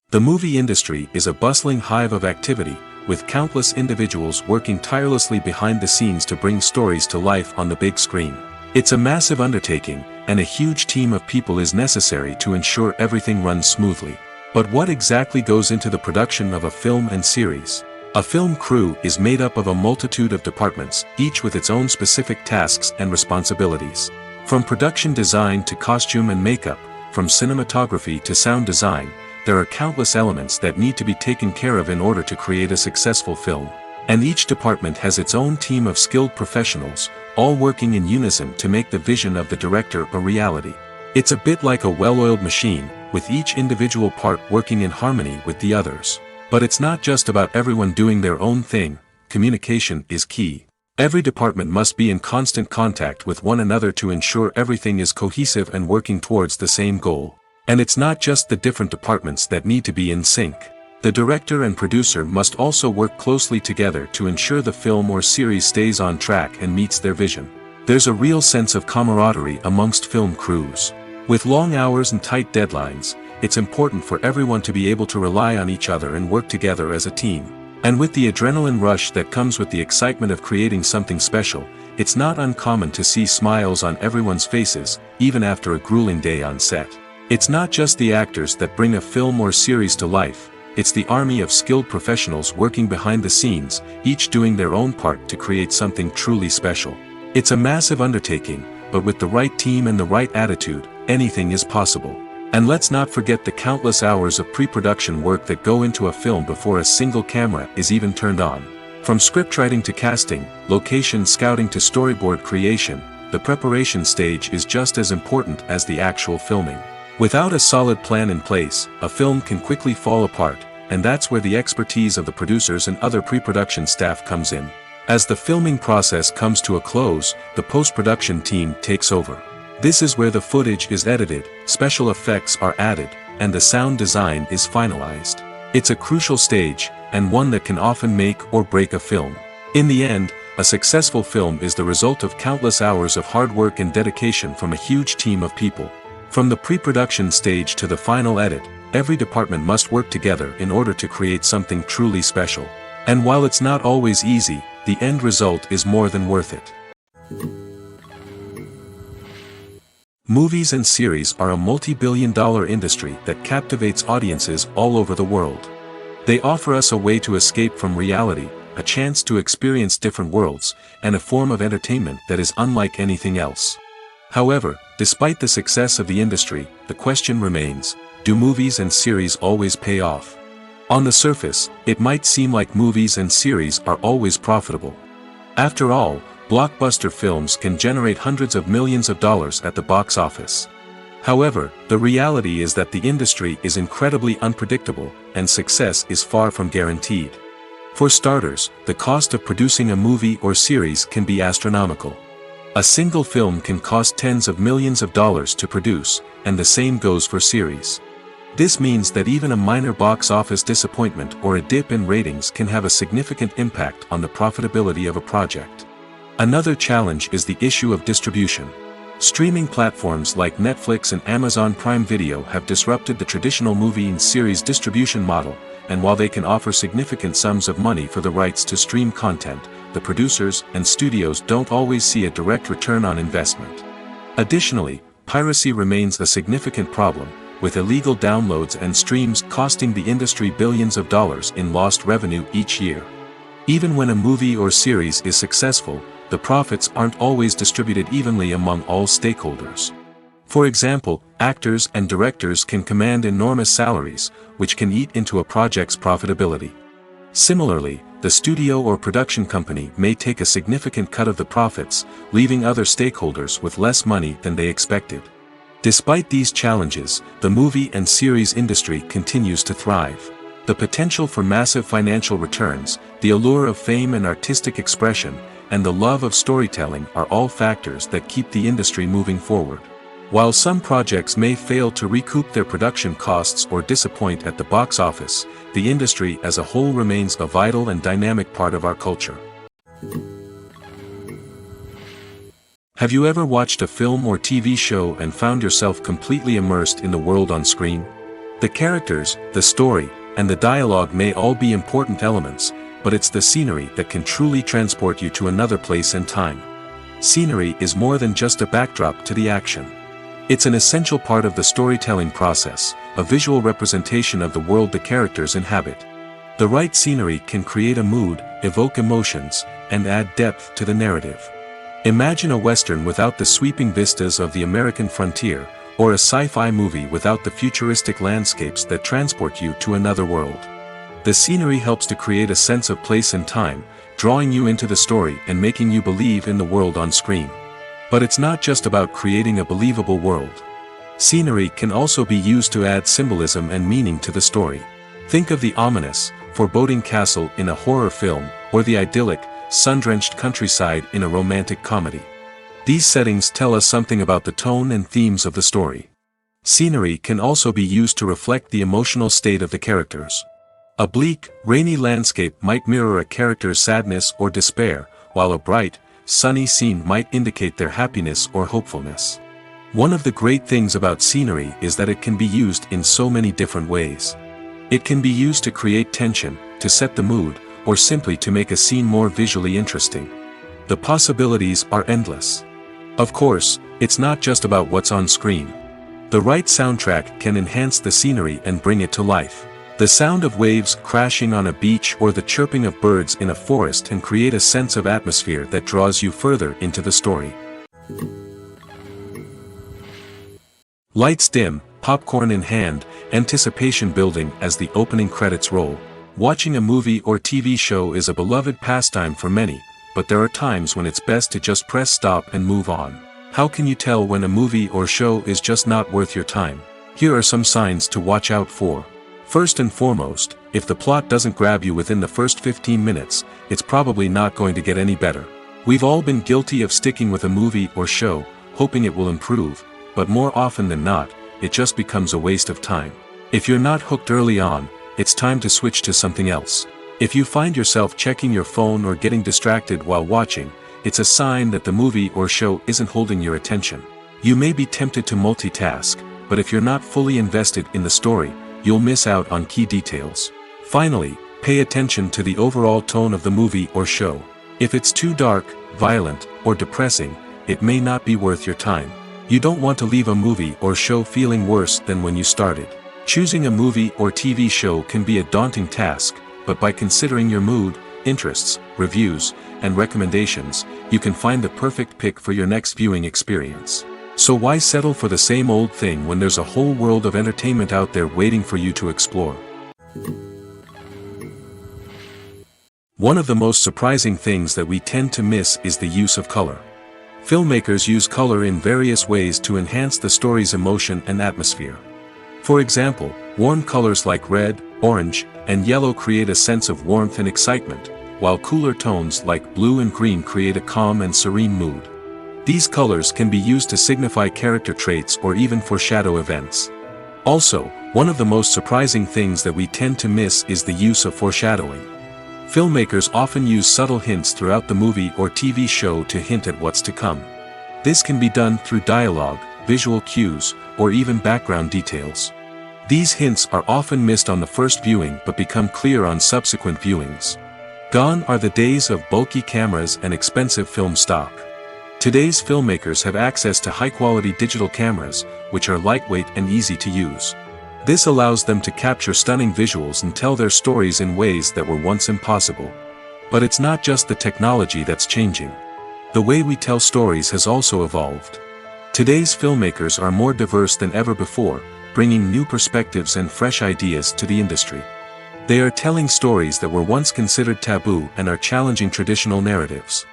The movie industry is a bustling hive of activity, with countless individuals working tirelessly behind the scenes to bring stories to life on the big screen. It's a massive undertaking, and a huge team of people is necessary to ensure everything runs smoothly. But what exactly goes into the production of a film and series? A film crew is made up of a multitude of departments, each with its own specific tasks and responsibilities. From production design to costume and makeup, from cinematography to sound design, there are countless elements that need to be taken care of in order to create a successful film. And each department has its own team of skilled professionals, all working in unison to make the vision of the director a reality. It's a bit like a well-oiled machine, with each individual part working in harmony with the others. But it's not just about everyone doing their own thing. Communication is key. Every department must be in constant contact with one another to ensure everything is cohesive and working towards the same goal. And it's not just the different departments that need to be in sync. The director and producer must also work closely together to ensure the film or series stays on track and meets their vision. There's a real sense of camaraderie amongst film crews. With long hours and tight deadlines, it's important for everyone to be able to rely on each other and work together as a team. And with the adrenaline rush that comes with the excitement of creating something special, it's not uncommon to see smiles on everyone's faces, even after a grueling day on set. It's not just the actors that bring a film or series to life, it's the army of skilled professionals working behind the scenes, each doing their own part to create something truly special. It's a massive undertaking, but with the right team and the right attitude, anything is possible. And let's not forget the countless hours of pre-production work that go into a film before a single camera is even turned on. From scriptwriting to casting, location scouting to storyboard creation, the preparation stage is just as important as the actual filming. Without a solid plan in place, a film can quickly fall apart, and that's where the expertise of the producers and other pre-production staff comes in. As the filming process comes to a close, the post-production team takes over. This is where the footage is edited, special effects are added, and the sound design is finalized. It's a crucial stage, and one that can often make or break a film. In the end, a successful film is the result of countless hours of hard work and dedication from a huge team of people. From the pre-production stage to the final edit, every department must work together in order to create something truly special. And while it's not always easy, the end result is more than worth it. Movies and series are a multi-billion-dollar industry that captivates audiences all over the world. They offer us a way to escape from reality, a chance to experience different worlds, and a form of entertainment that is unlike anything else. However, despite the success of the industry, the question remains, do movies and series always pay off? On the surface, it might seem like movies and series are always profitable. After all, blockbuster films can generate hundreds of millions of dollars at the box office. However, the reality is that the industry is incredibly unpredictable, and success is far from guaranteed. For starters, the cost of producing a movie or series can be astronomical. A single film can cost tens of millions of dollars to produce, and the same goes for series. This means that even a minor box office disappointment or a dip in ratings can have a significant impact on the profitability of a project. Another challenge is the issue of distribution. Streaming platforms like Netflix and Amazon Prime Video have disrupted the traditional movie and series distribution model, and while they can offer significant sums of money for the rights to stream content, the producers and studios don't always see a direct return on investment. Additionally, piracy remains a significant problem, with illegal downloads and streams costing the industry billions of dollars in lost revenue each year. Even when a movie or series is successful, the profits aren't always distributed evenly among all stakeholders. For example, actors and directors can command enormous salaries, which can eat into a project's profitability. Similarly, the studio or production company may take a significant cut of the profits, leaving other stakeholders with less money than they expected. Despite these challenges, the movie and series industry continues to thrive. The potential for massive financial returns, the allure of fame and artistic expression, and the love of storytelling are all factors that keep the industry moving forward. While some projects may fail to recoup their production costs or disappoint at the box office, the industry as a whole remains a vital and dynamic part of our culture. Have you ever watched a film or TV show and found yourself completely immersed in the world on screen? The characters, the story, and the dialogue may all be important elements, but it's the scenery that can truly transport you to another place and time. Scenery is more than just a backdrop to the action. It's an essential part of the storytelling process, a visual representation of the world the characters inhabit. The right scenery can create a mood, evoke emotions, and add depth to the narrative. Imagine a Western without the sweeping vistas of the American frontier, or a sci-fi movie without the futuristic landscapes that transport you to another world. The scenery helps to create a sense of place and time, drawing you into the story and making you believe in the world on screen. But it's not just about creating a believable world. Scenery can also be used to add symbolism and meaning to the story. Think of the ominous, foreboding castle in a horror film, or the idyllic, sun-drenched countryside in a romantic comedy. These settings tell us something about the tone and themes of the story. Scenery can also be used to reflect the emotional state of the characters. A bleak, rainy landscape might mirror a character's sadness or despair, while a bright, sunny scene might indicate their happiness or hopefulness. One of the great things about scenery is that it can be used in so many different ways. It can be used to create tension, to set the mood, or simply to make a scene more visually interesting. The possibilities are endless. Of course, it's not just about what's on screen. The right soundtrack can enhance the scenery and bring it to life. The sound of waves crashing on a beach or the chirping of birds in a forest can create a sense of atmosphere that draws you further into the story. Lights dim, popcorn in hand, anticipation building as the opening credits roll. Watching a movie or TV show is a beloved pastime for many, but there are times when it's best to just press stop and move on. How can you tell when a movie or show is just not worth your time? Here are some signs to watch out for. First and foremost, if the plot doesn't grab you within the first 15 minutes, it's probably not going to get any better. We've all been guilty of sticking with a movie or show, hoping it will improve, but more often than not, it just becomes a waste of time. If you're not hooked early on, it's time to switch to something else. If you find yourself checking your phone or getting distracted while watching, it's a sign that the movie or show isn't holding your attention. You may be tempted to multitask, but if you're not fully invested in the story, you'll miss out on key details. Finally, pay attention to the overall tone of the movie or show. If it's too dark, violent, or depressing, it may not be worth your time. You don't want to leave a movie or show feeling worse than when you started. Choosing a movie or TV show can be a daunting task, but by considering your mood, interests, reviews, and recommendations, you can find the perfect pick for your next viewing experience. So why settle for the same old thing when there's a whole world of entertainment out there waiting for you to explore? One of the most surprising things that we tend to miss is the use of color. Filmmakers use color in various ways to enhance the story's emotion and atmosphere. For example, warm colors like red, orange, and yellow create a sense of warmth and excitement, while cooler tones like blue and green create a calm and serene mood. These colors can be used to signify character traits or even foreshadow events. Also, one of the most surprising things that we tend to miss is the use of foreshadowing. Filmmakers often use subtle hints throughout the movie or TV show to hint at what's to come. This can be done through dialogue, visual cues, or even background details. These hints are often missed on the first viewing but become clear on subsequent viewings. Gone are the days of bulky cameras and expensive film stock. Today's filmmakers have access to high-quality digital cameras, which are lightweight and easy to use. This allows them to capture stunning visuals and tell their stories in ways that were once impossible. But it's not just the technology that's changing. The way we tell stories has also evolved. Today's filmmakers are more diverse than ever before, bringing new perspectives and fresh ideas to the industry. They are telling stories that were once considered taboo and are challenging traditional narratives.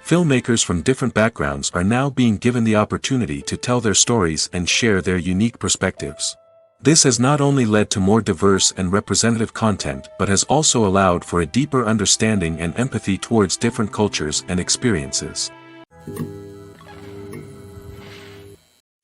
Filmmakers from different backgrounds are now being given the opportunity to tell their stories and share their unique perspectives. This has not only led to more diverse and representative content but has also allowed for a deeper understanding and empathy towards different cultures and experiences.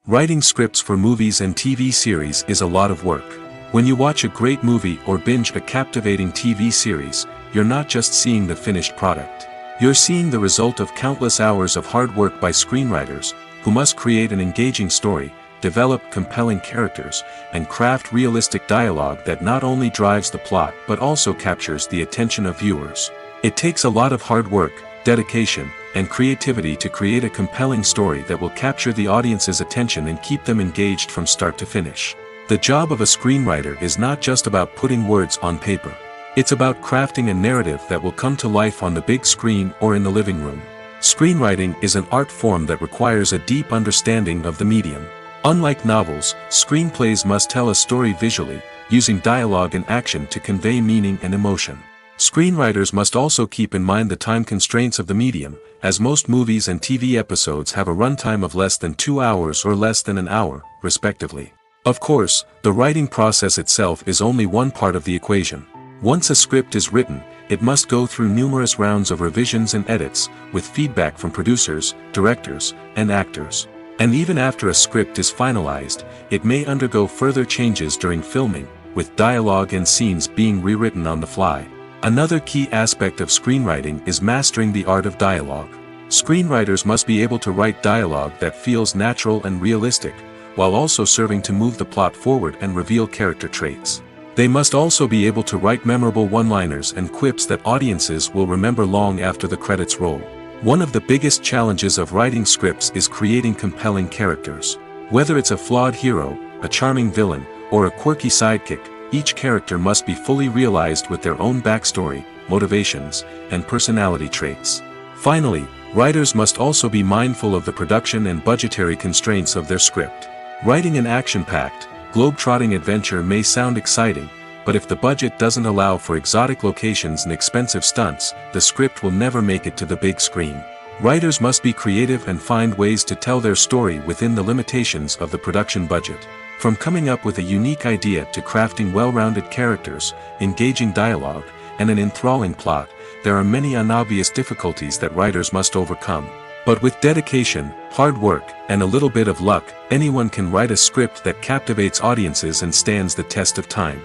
Writing scripts for movies and TV series is a lot of work. When you watch a great movie or binge a captivating TV series, you're not just seeing the finished product. You're seeing the result of countless hours of hard work by screenwriters, who must create an engaging story, develop compelling characters, and craft realistic dialogue that not only drives the plot but also captures the attention of viewers. It takes a lot of hard work, dedication, and creativity to create a compelling story that will capture the audience's attention and keep them engaged from start to finish. The job of a screenwriter is not just about putting words on paper. It's about crafting a narrative that will come to life on the big screen or in the living room. Screenwriting is an art form that requires a deep understanding of the medium. Unlike novels, screenplays must tell a story visually, using dialogue and action to convey meaning and emotion. Screenwriters must also keep in mind the time constraints of the medium, as most movies and TV episodes have a runtime of less than 2 hours or less than an hour, respectively. Of course, the writing process itself is only one part of the equation. Once a script is written, it must go through numerous rounds of revisions and edits, with feedback from producers, directors, and actors. And even after a script is finalized, it may undergo further changes during filming, with dialogue and scenes being rewritten on the fly. Another key aspect of screenwriting is mastering the art of dialogue. Screenwriters must be able to write dialogue that feels natural and realistic, while also serving to move the plot forward and reveal character traits. They must also be able to write memorable one-liners and quips that audiences will remember long after the credits roll. One of the biggest challenges of writing scripts is creating compelling characters. Whether it's a flawed hero, a charming villain, or a quirky sidekick, each character must be fully realized with their own backstory, motivations, and personality traits. Finally, writers must also be mindful of the production and budgetary constraints of their script. Writing an action-packed, globe-trotting adventure may sound exciting, but if the budget doesn't allow for exotic locations and expensive stunts, the script will never make it to the big screen. Writers must be creative and find ways to tell their story within the limitations of the production budget. From coming up with a unique idea to crafting well-rounded characters, engaging dialogue, and an enthralling plot, there are many unobvious difficulties that writers must overcome. But with dedication, hard work, and a little bit of luck, anyone can write a script that captivates audiences and stands the test of time.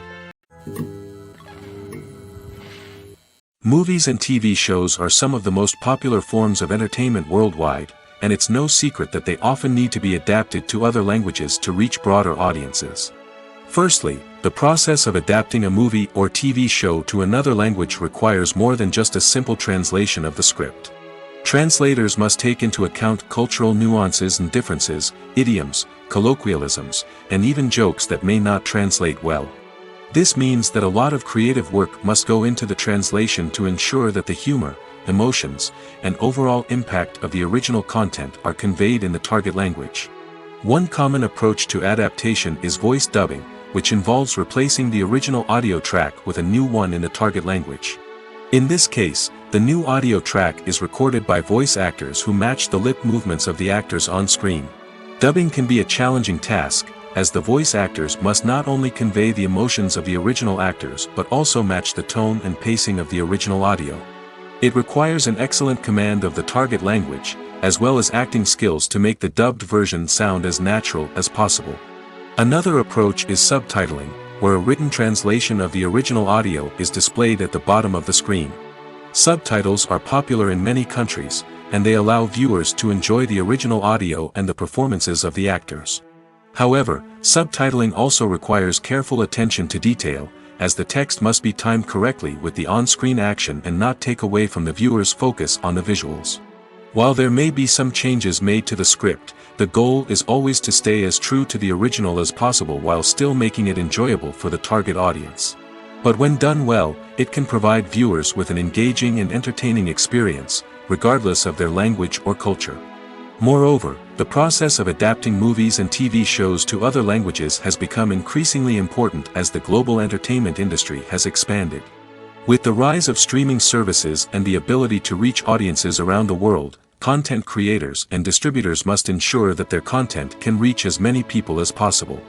Movies and TV shows are some of the most popular forms of entertainment worldwide, and it's no secret that they often need to be adapted to other languages to reach broader audiences. Firstly, the process of adapting a movie or TV show to another language requires more than just a simple translation of the script. Translators must take into account cultural nuances and differences, idioms, colloquialisms, and even jokes that may not translate well. This means that a lot of creative work must go into the translation to ensure that the humor, emotions, and overall impact of the original content are conveyed in the target language. One common approach to adaptation is voice dubbing, which involves replacing the original audio track with a new one in the target language. In this case, the new audio track is recorded by voice actors who match the lip movements of the actors on screen. Dubbing can be a challenging task, as the voice actors must not only convey the emotions of the original actors but also match the tone and pacing of the original audio. It requires an excellent command of the target language, as well as acting skills to make the dubbed version sound as natural as possible. Another approach is subtitling, where a written translation of the original audio is displayed at the bottom of the screen. Subtitles are popular in many countries, and they allow viewers to enjoy the original audio and the performances of the actors. However, subtitling also requires careful attention to detail, as the text must be timed correctly with the on-screen action and not take away from the viewer's focus on the visuals. While there may be some changes made to the script, the goal is always to stay as true to the original as possible while still making it enjoyable for the target audience. But when done well, it can provide viewers with an engaging and entertaining experience, regardless of their language or culture. Moreover, the process of adapting movies and TV shows to other languages has become increasingly important as the global entertainment industry has expanded. With the rise of streaming services and the ability to reach audiences around the world, content creators and distributors must ensure that their content can reach as many people as possible.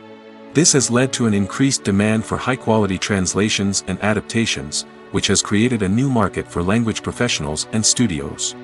This has led to an increased demand for high-quality translations and adaptations, which has created a new market for language professionals and studios.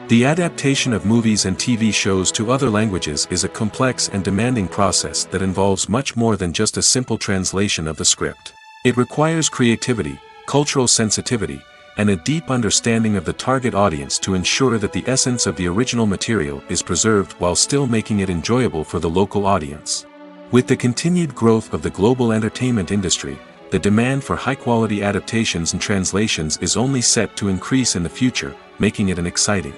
The adaptation of movies and TV shows to other languages is a complex and demanding process that involves much more than just a simple translation of the script. It requires creativity, cultural sensitivity, and a deep understanding of the target audience to ensure that the essence of the original material is preserved while still making it enjoyable for the local audience. With the continued growth of the global entertainment industry, the demand for high-quality adaptations and translations is only set to increase in the future, making it an exciting.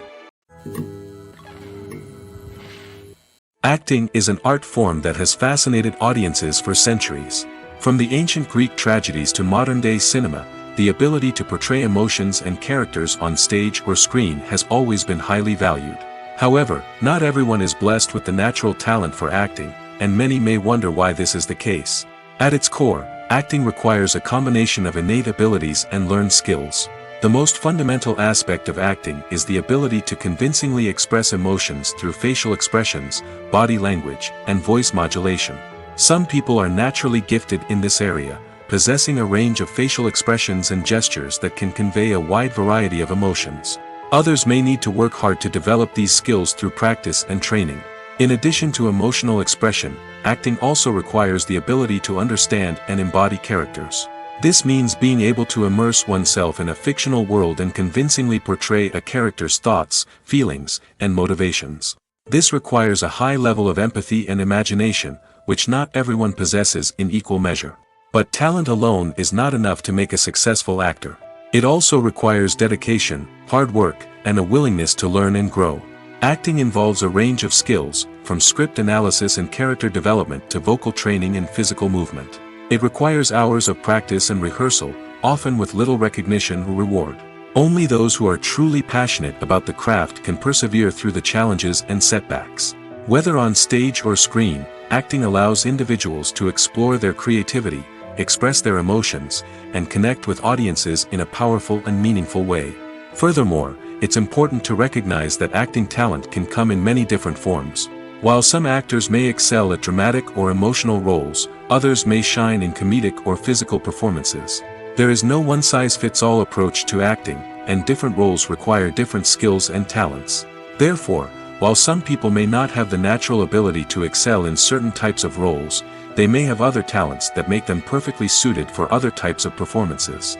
Acting is an art form that has fascinated audiences for centuries. From the ancient Greek tragedies to modern-day cinema, the ability to portray emotions and characters on stage or screen has always been highly valued. However, not everyone is blessed with the natural talent for acting, and many may wonder why this is the case. At its core, acting requires a combination of innate abilities and learned skills. The most fundamental aspect of acting is the ability to convincingly express emotions through facial expressions, body language, and voice modulation. Some people are naturally gifted in this area, possessing a range of facial expressions and gestures that can convey a wide variety of emotions. Others may need to work hard to develop these skills through practice and training. In addition to emotional expression, acting also requires the ability to understand and embody characters. This means being able to immerse oneself in a fictional world and convincingly portray a character's thoughts, feelings, and motivations. This requires a high level of empathy and imagination, which not everyone possesses in equal measure. But talent alone is not enough to make a successful actor. It also requires dedication, hard work, and a willingness to learn and grow. Acting involves a range of skills, from script analysis and character development to vocal training and physical movement. It requires hours of practice and rehearsal, often with little recognition or reward. Only those who are truly passionate about the craft can persevere through the challenges and setbacks. Whether on stage or screen, acting allows individuals to explore their creativity, express their emotions, and connect with audiences in a powerful and meaningful way. Furthermore, it's important to recognize that acting talent can come in many different forms. While some actors may excel at dramatic or emotional roles, others may shine in comedic or physical performances. There is no one-size-fits-all approach to acting, and different roles require different skills and talents. Therefore, while some people may not have the natural ability to excel in certain types of roles, they may have other talents that make them perfectly suited for other types of performances.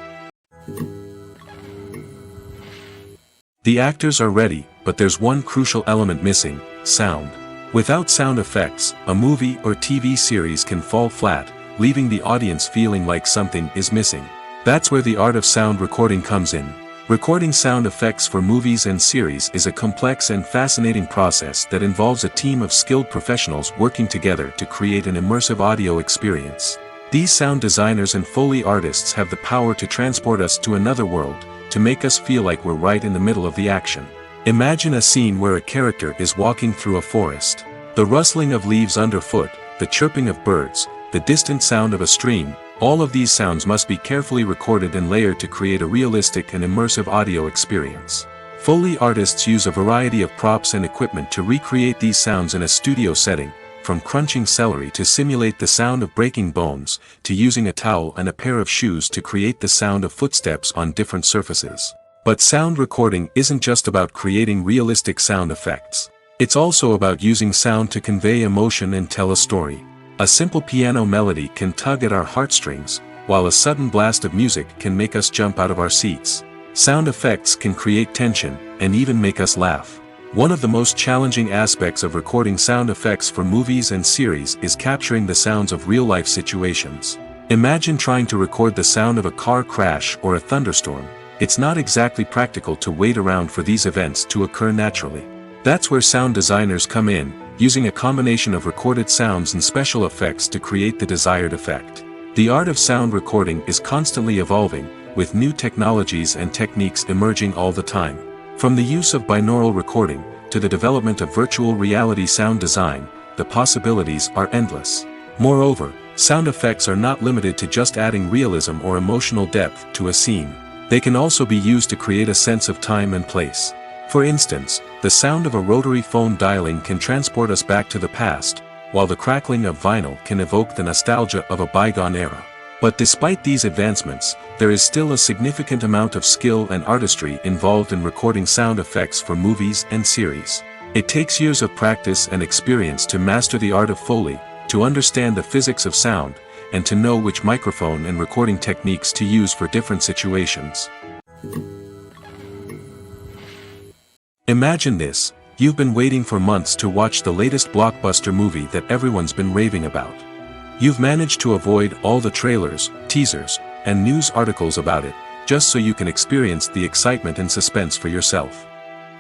The actors are ready, but there's one crucial element missing: sound. Without sound effects, a movie or TV series can fall flat, leaving the audience feeling like something is missing. That's where the art of sound recording comes in. Recording sound effects for movies and series is a complex and fascinating process that involves a team of skilled professionals working together to create an immersive audio experience. These sound designers and Foley artists have the power to transport us to another world, to make us feel like we're right in the middle of the action. Imagine a scene where a character is walking through a forest. The rustling of leaves underfoot, the chirping of birds, the distant sound of a stream, all of these sounds must be carefully recorded and layered to create a realistic and immersive audio experience. Foley artists use a variety of props and equipment to recreate these sounds in a studio setting, from crunching celery to simulate the sound of breaking bones, to using a towel and a pair of shoes to create the sound of footsteps on different surfaces. But sound recording isn't just about creating realistic sound effects. It's also about using sound to convey emotion and tell a story. A simple piano melody can tug at our heartstrings, while a sudden blast of music can make us jump out of our seats. Sound effects can create tension, and even make us laugh. One of the most challenging aspects of recording sound effects for movies and series is capturing the sounds of real-life situations. Imagine trying to record the sound of a car crash or a thunderstorm. It's not exactly practical to wait around for these events to occur naturally. That's where sound designers come in, using a combination of recorded sounds and special effects to create the desired effect. The art of sound recording is constantly evolving, with new technologies and techniques emerging all the time. From the use of binaural recording, to the development of virtual reality sound design, the possibilities are endless. Moreover, sound effects are not limited to just adding realism or emotional depth to a scene. They can also be used to create a sense of time and place. For instance, the sound of a rotary phone dialing can transport us back to the past, while the crackling of vinyl can evoke the nostalgia of a bygone era. But despite these advancements, there is still a significant amount of skill and artistry involved in recording sound effects for movies and series. It takes years of practice and experience to master the art of Foley, to understand the physics of sound, and to know which microphone and recording techniques to use for different situations. Imagine this: you've been waiting for months to watch the latest blockbuster movie that everyone's been raving about. You've managed to avoid all the trailers, teasers, and news articles about it, just so you can experience the excitement and suspense for yourself.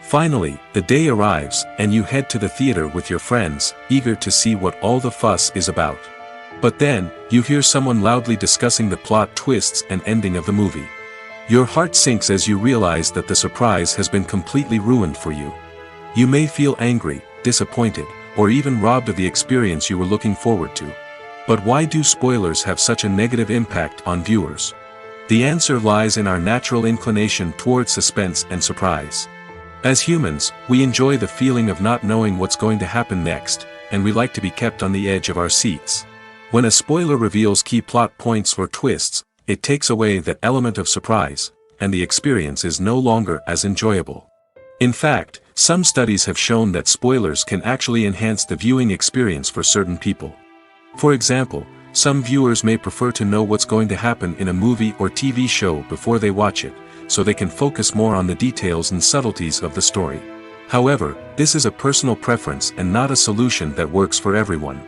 Finally, the day arrives, and you head to the theater with your friends, eager to see what all the fuss is about. But then, you hear someone loudly discussing the plot twists and ending of the movie. Your heart sinks as you realize that the surprise has been completely ruined for you. You may feel angry, disappointed, or even robbed of the experience you were looking forward to. But why do spoilers have such a negative impact on viewers? The answer lies in our natural inclination toward suspense and surprise. As humans, we enjoy the feeling of not knowing what's going to happen next, and we like to be kept on the edge of our seats. When a spoiler reveals key plot points or twists, it takes away that element of surprise, and the experience is no longer as enjoyable. In fact, some studies have shown that spoilers can actually enhance the viewing experience for certain people. For example, some viewers may prefer to know what's going to happen in a movie or TV show before they watch it, so they can focus more on the details and subtleties of the story. However, this is a personal preference and not a solution that works for everyone.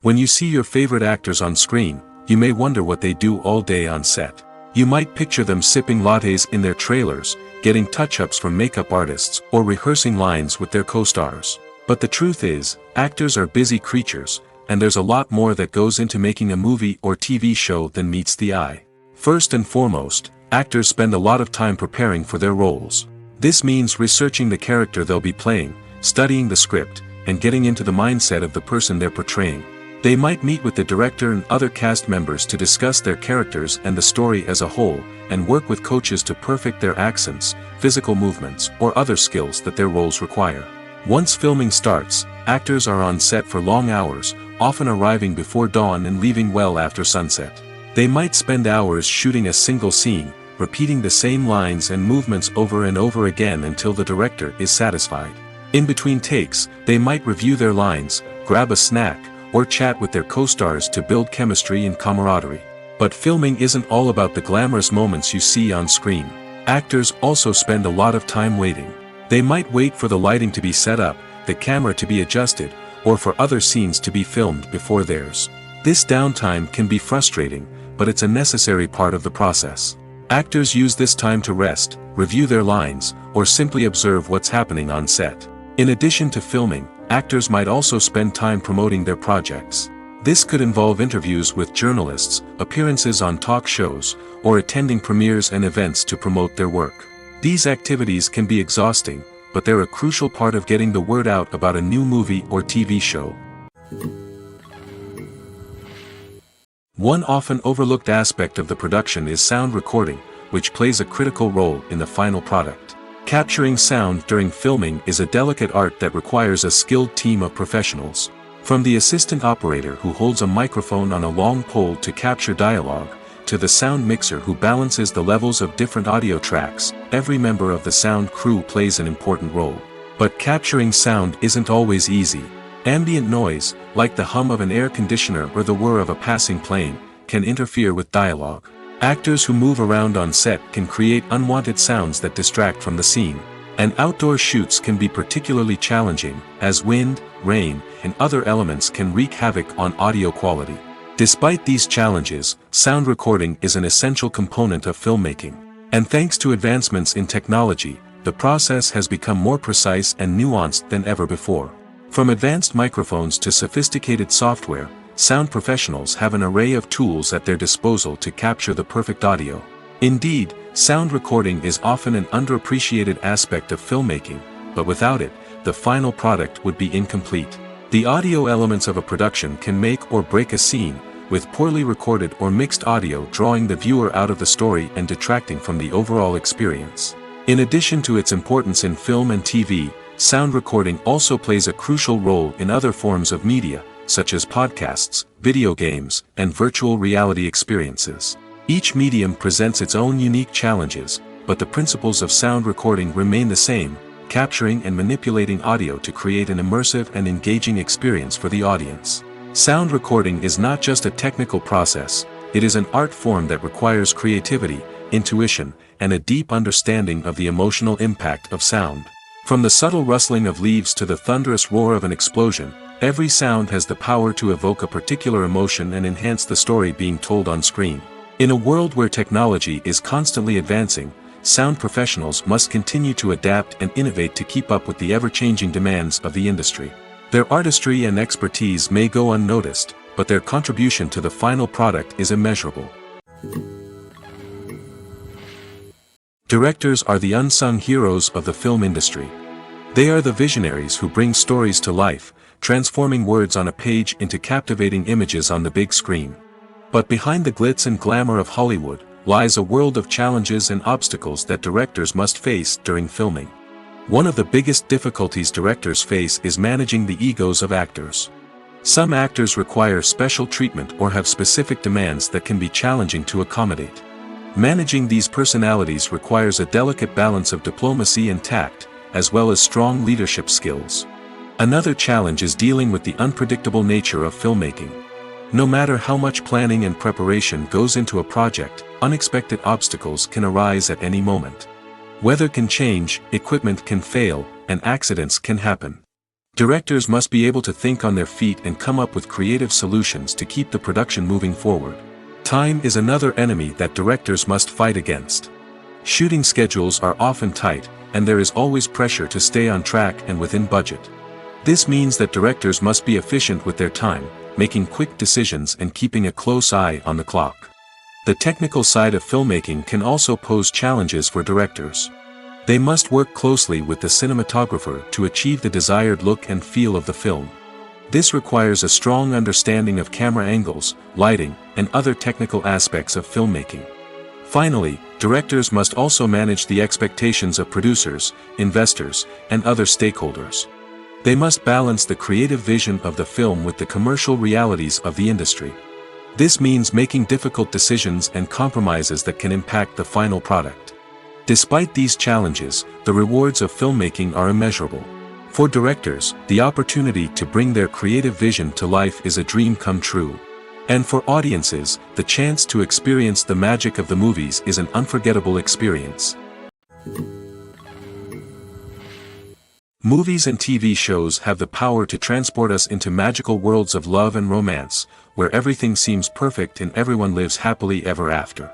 When you see your favorite actors on screen, you may wonder what they do all day on set. You might picture them sipping lattes in their trailers, getting touch-ups from makeup artists, or rehearsing lines with their co-stars. But the truth is, actors are busy creatures, and there's a lot more that goes into making a movie or TV show than meets the eye. First and foremost, actors spend a lot of time preparing for their roles. This means researching the character they'll be playing, studying the script, and getting into the mindset of the person they're portraying. They might meet with the director and other cast members to discuss their characters and the story as a whole, and work with coaches to perfect their accents, physical movements, or other skills that their roles require. Once filming starts, actors are on set for long hours, often arriving before dawn and leaving well after sunset. They might spend hours shooting a single scene, repeating the same lines and movements over and over again until the director is satisfied. In between takes, they might review their lines, grab a snack, or chat with their co-stars to build chemistry and camaraderie. But filming isn't all about the glamorous moments you see on screen. Actors also spend a lot of time waiting. They might wait for the lighting to be set up, the camera to be adjusted, or for other scenes to be filmed before theirs. This downtime can be frustrating, but it's a necessary part of the process. Actors use this time to rest, review their lines, or simply observe what's happening on set. In addition to filming, actors might also spend time promoting their projects. This could involve interviews with journalists, appearances on talk shows, or attending premieres and events to promote their work. These activities can be exhausting, but they're a crucial part of getting the word out about a new movie or TV show. One often overlooked aspect of the production is sound recording, which plays a critical role in the final product. Capturing sound during filming is a delicate art that requires a skilled team of professionals. From the assistant operator who holds a microphone on a long pole to capture dialogue, to the sound mixer who balances the levels of different audio tracks, every member of the sound crew plays an important role. But capturing sound isn't always easy. Ambient noise, like the hum of an air conditioner or the whir of a passing plane, can interfere with dialogue. Actors who move around on set can create unwanted sounds that distract from the scene. And outdoor shoots can be particularly challenging, as wind, rain, and other elements can wreak havoc on audio quality. Despite these challenges, sound recording is an essential component of filmmaking. And thanks to advancements in technology, the process has become more precise and nuanced than ever before. From advanced microphones to sophisticated software, sound professionals have an array of tools at their disposal to capture the perfect audio. Indeed, sound recording is often an underappreciated aspect of filmmaking, but without it, the final product would be incomplete. The audio elements of a production can make or break a scene, with poorly recorded or mixed audio drawing the viewer out of the story and detracting from the overall experience. In addition to its importance in film and TV, sound recording also plays a crucial role in other forms of media, such as podcasts, video games, and virtual reality experiences. Each medium presents its own unique challenges, but the principles of sound recording remain the same, capturing and manipulating audio to create an immersive and engaging experience for the audience. Sound recording is not just a technical process, it is an art form that requires creativity, intuition, and a deep understanding of the emotional impact of sound. From the subtle rustling of leaves to the thunderous roar of an explosion, every sound has the power to evoke a particular emotion and enhance the story being told on screen. In a world where technology is constantly advancing, sound professionals must continue to adapt and innovate to keep up with the ever-changing demands of the industry. Their artistry and expertise may go unnoticed, but their contribution to the final product is immeasurable. Directors are the unsung heroes of the film industry. They are the visionaries who bring stories to life, transforming words on a page into captivating images on the big screen. But behind the glitz and glamour of Hollywood, lies a world of challenges and obstacles that directors must face during filming. One of the biggest difficulties directors face is managing the egos of actors. Some actors require special treatment or have specific demands that can be challenging to accommodate. Managing these personalities requires a delicate balance of diplomacy and tact, as well as strong leadership skills. Another challenge is dealing with the unpredictable nature of filmmaking. No matter how much planning and preparation goes into a project, unexpected obstacles can arise at any moment. Weather can change, equipment can fail, and accidents can happen. Directors must be able to think on their feet and come up with creative solutions to keep the production moving forward. Time is another enemy that directors must fight against. Shooting schedules are often tight, and there is always pressure to stay on track and within budget. This means that directors must be efficient with their time, making quick decisions and keeping a close eye on the clock. The technical side of filmmaking can also pose challenges for directors. They must work closely with the cinematographer to achieve the desired look and feel of the film. This requires a strong understanding of camera angles, lighting, and other technical aspects of filmmaking. Finally, directors must also manage the expectations of producers, investors, and other stakeholders. They must balance the creative vision of the film with the commercial realities of the industry. This means making difficult decisions and compromises that can impact the final product. Despite these challenges, the rewards of filmmaking are immeasurable. For directors, the opportunity to bring their creative vision to life is a dream come true. And for audiences, the chance to experience the magic of the movies is an unforgettable experience. Movies and TV shows have the power to transport us into magical worlds of love and romance, where everything seems perfect and everyone lives happily ever after.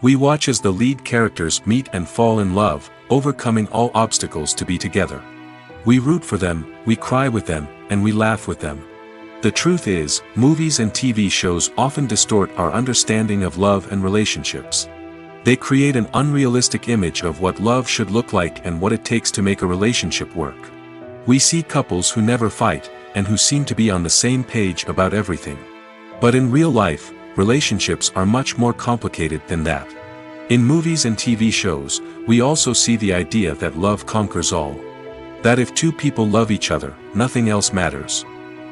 We watch as the lead characters meet and fall in love, overcoming all obstacles to be together. We root for them, we cry with them, and we laugh with them. The truth is, movies and TV shows often distort our understanding of love and relationships. They create an unrealistic image of what love should look like and what it takes to make a relationship work. We see couples who never fight, and who seem to be on the same page about everything. But in real life, relationships are much more complicated than that. In movies and TV shows, we also see the idea that love conquers all. That if two people love each other, nothing else matters.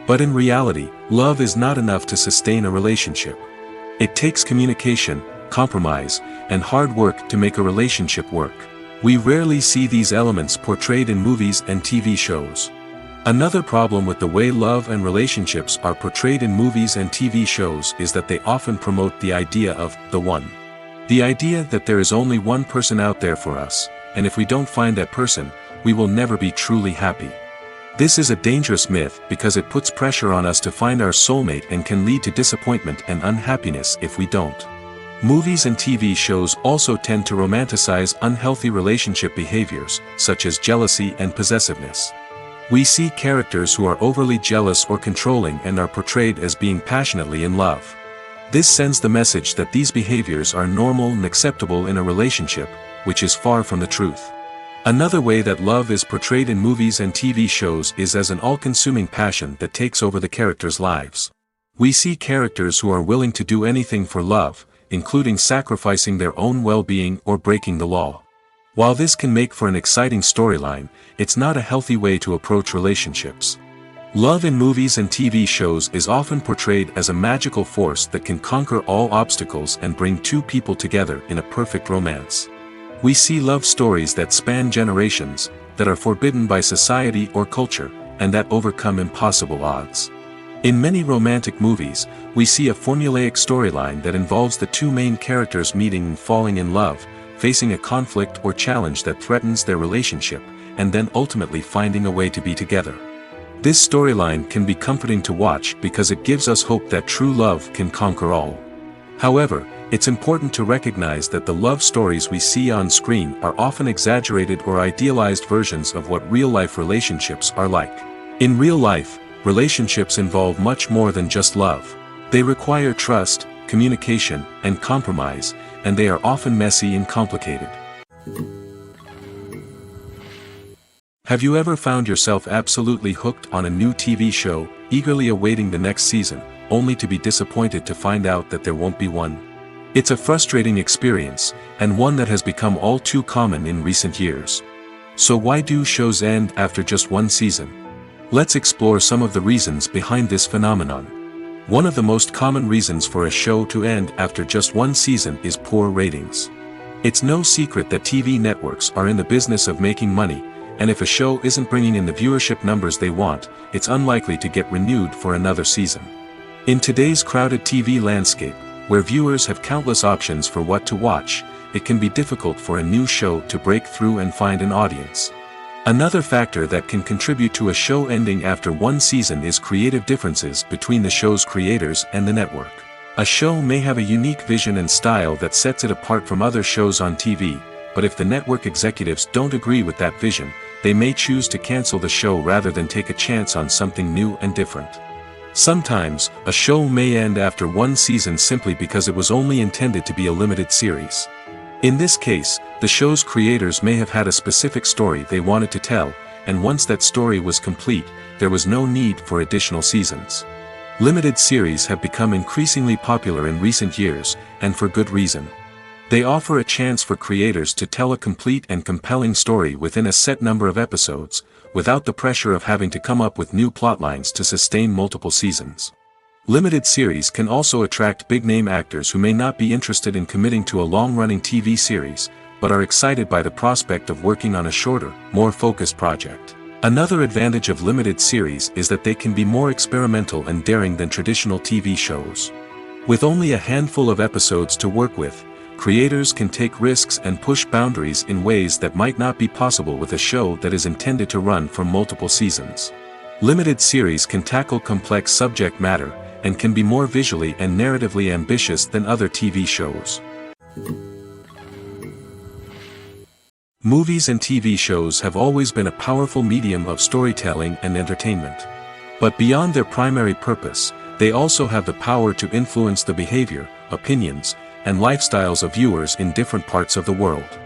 But in reality, love is not enough to sustain a relationship. It takes communication, compromise, and hard work to make a relationship work. We rarely see these elements portrayed in movies and TV shows. Another problem with the way love and relationships are portrayed in movies and TV shows is that they often promote the idea of the one. The idea that there is only one person out there for us, and if we don't find that person, we will never be truly happy. This is a dangerous myth because it puts pressure on us to find our soulmate and can lead to disappointment and unhappiness if we don't. Movies and TV shows also tend to romanticize unhealthy relationship behaviors, such as jealousy and possessiveness. We see characters who are overly jealous or controlling and are portrayed as being passionately in love. This sends the message that these behaviors are normal and acceptable in a relationship, which is far from the truth. Another way that love is portrayed in movies and TV shows is as an all-consuming passion that takes over the characters' lives. We see characters who are willing to do anything for love, including sacrificing their own well-being or breaking the law. While this can make for an exciting storyline, it's not a healthy way to approach relationships. Love in movies and TV shows is often portrayed as a magical force that can conquer all obstacles and bring two people together in a perfect romance. We see love stories that span generations, that are forbidden by society or culture, and that overcome impossible odds. In many romantic movies, we see a formulaic storyline that involves the two main characters meeting and falling in love, facing a conflict or challenge that threatens their relationship, and then ultimately finding a way to be together. This storyline can be comforting to watch because it gives us hope that true love can conquer all. However, it's important to recognize that the love stories we see on screen are often exaggerated or idealized versions of what real-life relationships are like. In real life, relationships involve much more than just love. They require trust, communication, and compromise, and they are often messy and complicated. Have you ever found yourself absolutely hooked on a new TV show, eagerly awaiting the next season, only to be disappointed to find out that there won't be one? It's a frustrating experience, and one that has become all too common in recent years. So why do shows end after just one season? Let's explore some of the reasons behind this phenomenon. One of the most common reasons for a show to end after just one season is poor ratings. It's no secret that TV networks are in the business of making money, and if a show isn't bringing in the viewership numbers they want, it's unlikely to get renewed for another season. In today's crowded TV landscape, where viewers have countless options for what to watch, it can be difficult for a new show to break through and find an audience. Another factor that can contribute to a show ending after one season is creative differences between the show's creators and the network. A show may have a unique vision and style that sets it apart from other shows on TV, but if the network executives don't agree with that vision, they may choose to cancel the show rather than take a chance on something new and different. Sometimes, a show may end after one season simply because it was only intended to be a limited series. In this case, the show's creators may have had a specific story they wanted to tell, and once that story was complete, there was no need for additional seasons. Limited series have become increasingly popular in recent years, and for good reason. They offer a chance for creators to tell a complete and compelling story within a set number of episodes, without the pressure of having to come up with new plotlines to sustain multiple seasons. Limited series can also attract big-name actors who may not be interested in committing to a long-running TV series, but are excited by the prospect of working on a shorter, more focused project. Another advantage of limited series is that they can be more experimental and daring than traditional TV shows. With only a handful of episodes to work with, creators can take risks and push boundaries in ways that might not be possible with a show that is intended to run for multiple seasons. Limited series can tackle complex subject matter, and can be more visually and narratively ambitious than other TV shows. Movies and TV shows have always been a powerful medium of storytelling and entertainment. But beyond their primary purpose, they also have the power to influence the behavior, opinions, and lifestyles of viewers in different parts of the world.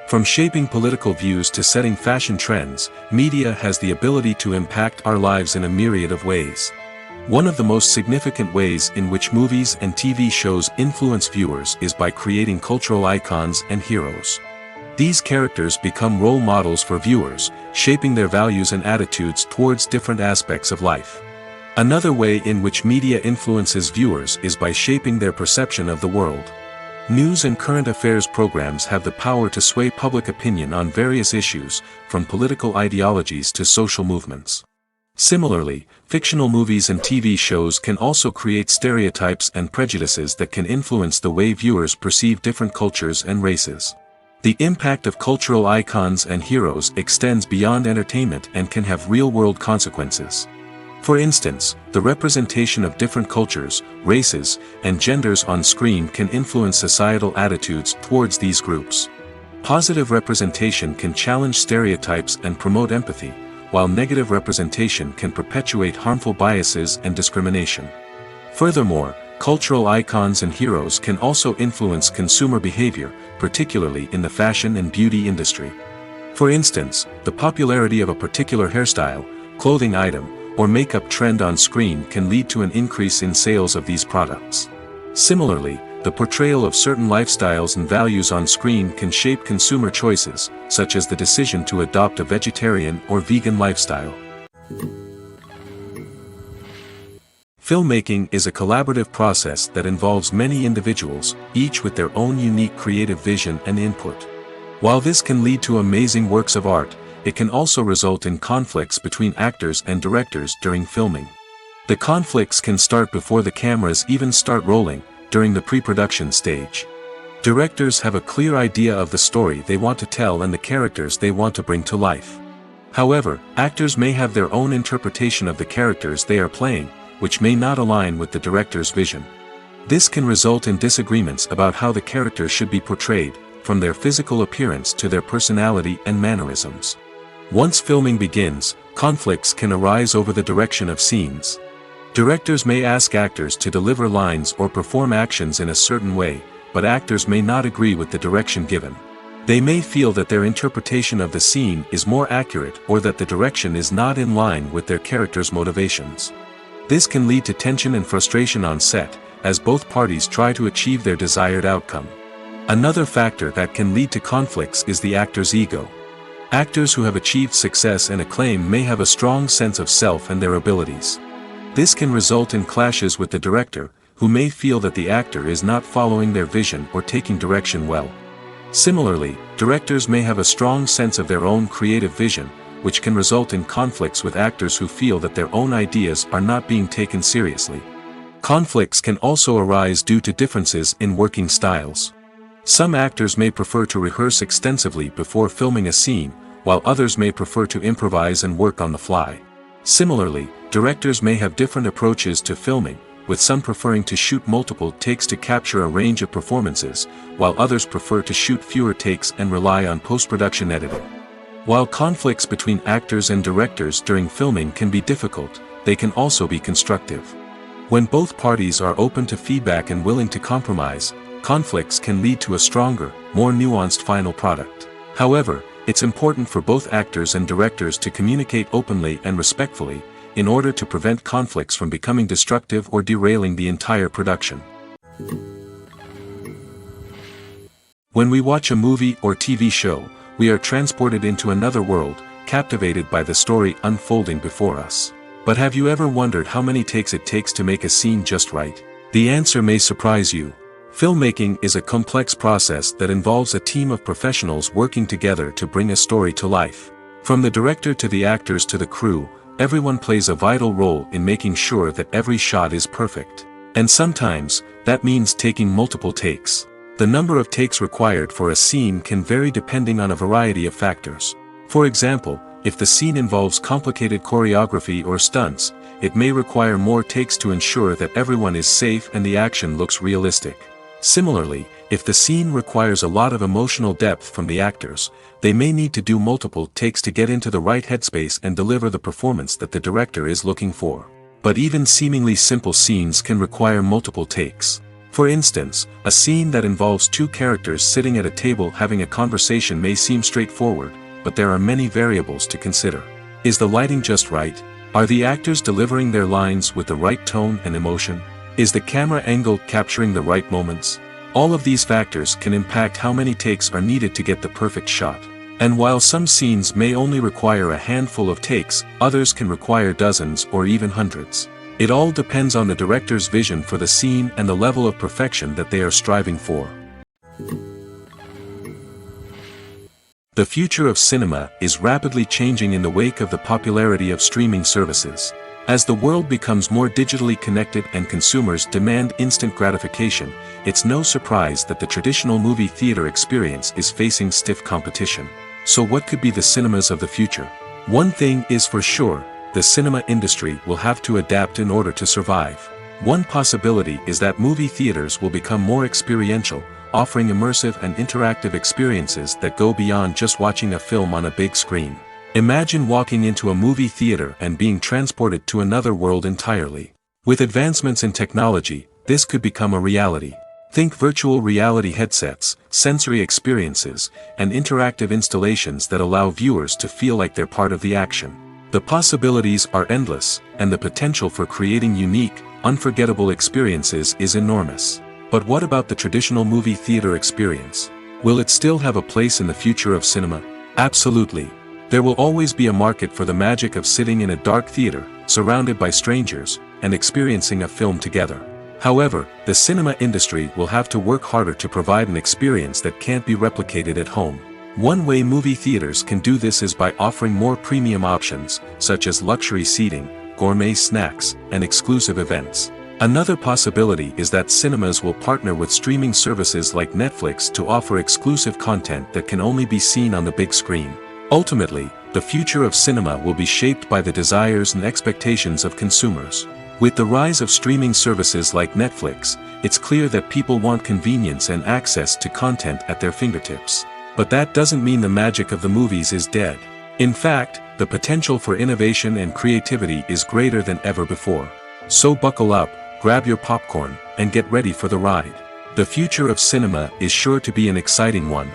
From shaping political views to setting fashion trends, media has the ability to impact our lives in a myriad of ways. One of the most significant ways in which movies and TV shows influence viewers is by creating cultural icons and heroes. These characters become role models for viewers, shaping their values and attitudes towards different aspects of life. Another way in which media influences viewers is by shaping their perception of the world. News and current affairs programs have the power to sway public opinion on various issues, from political ideologies to social movements. Similarly, fictional movies and TV shows can also create stereotypes and prejudices that can influence the way viewers perceive different cultures and races. The impact of cultural icons and heroes extends beyond entertainment and can have real-world consequences. For instance, the representation of different cultures, races, and genders on screen can influence societal attitudes towards these groups. Positive representation can challenge stereotypes and promote empathy, while negative representation can perpetuate harmful biases and discrimination. Furthermore, cultural icons and heroes can also influence consumer behavior, particularly in the fashion and beauty industry. For instance, the popularity of a particular hairstyle, clothing item, or makeup trend on screen can lead to an increase in sales of these products. Similarly, the portrayal of certain lifestyles and values on screen can shape consumer choices, such as the decision to adopt a vegetarian or vegan lifestyle. Filmmaking is a collaborative process that involves many individuals, each with their own unique creative vision and input. While this can lead to amazing works of art, it can also result in conflicts between actors and directors during filming. The conflicts can start before the cameras even start rolling, during the pre-production stage. Directors have a clear idea of the story they want to tell and the characters they want to bring to life. However, actors may have their own interpretation of the characters they are playing, which may not align with the director's vision. This can result in disagreements about how the characters should be portrayed, from their physical appearance to their personality and mannerisms. Once filming begins, conflicts can arise over the direction of scenes. Directors may ask actors to deliver lines or perform actions in a certain way, but actors may not agree with the direction given. They may feel that their interpretation of the scene is more accurate or that the direction is not in line with their character's motivations. This can lead to tension and frustration on set, as both parties try to achieve their desired outcome. Another factor that can lead to conflicts is the actor's ego. Actors who have achieved success and acclaim may have a strong sense of self and their abilities. This can result in clashes with the director, who may feel that the actor is not following their vision or taking direction well. Similarly, directors may have a strong sense of their own creative vision, which can result in conflicts with actors who feel that their own ideas are not being taken seriously. Conflicts can also arise due to differences in working styles. Some actors may prefer to rehearse extensively before filming a scene, while others may prefer to improvise and work on the fly. Similarly, directors may have different approaches to filming, with some preferring to shoot multiple takes to capture a range of performances, while others prefer to shoot fewer takes and rely on post-production editing. While conflicts between actors and directors during filming can be difficult, they can also be constructive. When both parties are open to feedback and willing to compromise, conflicts can lead to a stronger, more nuanced final product. However, It's important for both actors and directors to communicate openly and respectfully, in order to prevent conflicts from becoming destructive or derailing the entire production. When we watch a movie or TV show, we are transported into another world, captivated by the story unfolding before us. But have you ever wondered how many takes it takes to make a scene just right? The answer may surprise you. Filmmaking is a complex process that involves a team of professionals working together to bring a story to life. From the director to the actors to the crew, everyone plays a vital role in making sure that every shot is perfect. And sometimes, that means taking multiple takes. The number of takes required for a scene can vary depending on a variety of factors. For example, if the scene involves complicated choreography or stunts, it may require more takes to ensure that everyone is safe and the action looks realistic. Similarly, if the scene requires a lot of emotional depth from the actors, they may need to do multiple takes to get into the right headspace and deliver the performance that the director is looking for. But even seemingly simple scenes can require multiple takes. For instance, a scene that involves two characters sitting at a table having a conversation may seem straightforward, but there are many variables to consider. Is the lighting just right? Are the actors delivering their lines with the right tone and emotion? Is the camera angle capturing the right moments? All of these factors can impact how many takes are needed to get the perfect shot. And while some scenes may only require a handful of takes, others can require dozens or even hundreds. It all depends on the director's vision for the scene and the level of perfection that they are striving for. The future of cinema is rapidly changing in the wake of the popularity of streaming services. As the world becomes more digitally connected and consumers demand instant gratification, it's no surprise that the traditional movie theater experience is facing stiff competition. So what could be the cinemas of the future? One thing is for sure, the cinema industry will have to adapt in order to survive. One possibility is that movie theaters will become more experiential, offering immersive and interactive experiences that go beyond just watching a film on a big screen. Imagine walking into a movie theater and being transported to another world entirely. With advancements in technology, this could become a reality. Think virtual reality headsets, sensory experiences, and interactive installations that allow viewers to feel like they're part of the action. The possibilities are endless, and the potential for creating unique, unforgettable experiences is enormous. But what about the traditional movie theater experience? Will it still have a place in the future of cinema? Absolutely. There will always be a market for the magic of sitting in a dark theater, surrounded by strangers, and experiencing a film together. However, the cinema industry will have to work harder to provide an experience that can't be replicated at home. One way movie theaters can do this is by offering more premium options, such as luxury seating, gourmet snacks, and exclusive events. Another possibility is that cinemas will partner with streaming services like Netflix to offer exclusive content that can only be seen on the big screen. Ultimately, the future of cinema will be shaped by the desires and expectations of consumers. With the rise of streaming services like Netflix, it's clear that people want convenience and access to content at their fingertips. But that doesn't mean the magic of the movies is dead. In fact, the potential for innovation and creativity is greater than ever before. So buckle up, grab your popcorn, and get ready for the ride. The future of cinema is sure to be an exciting one.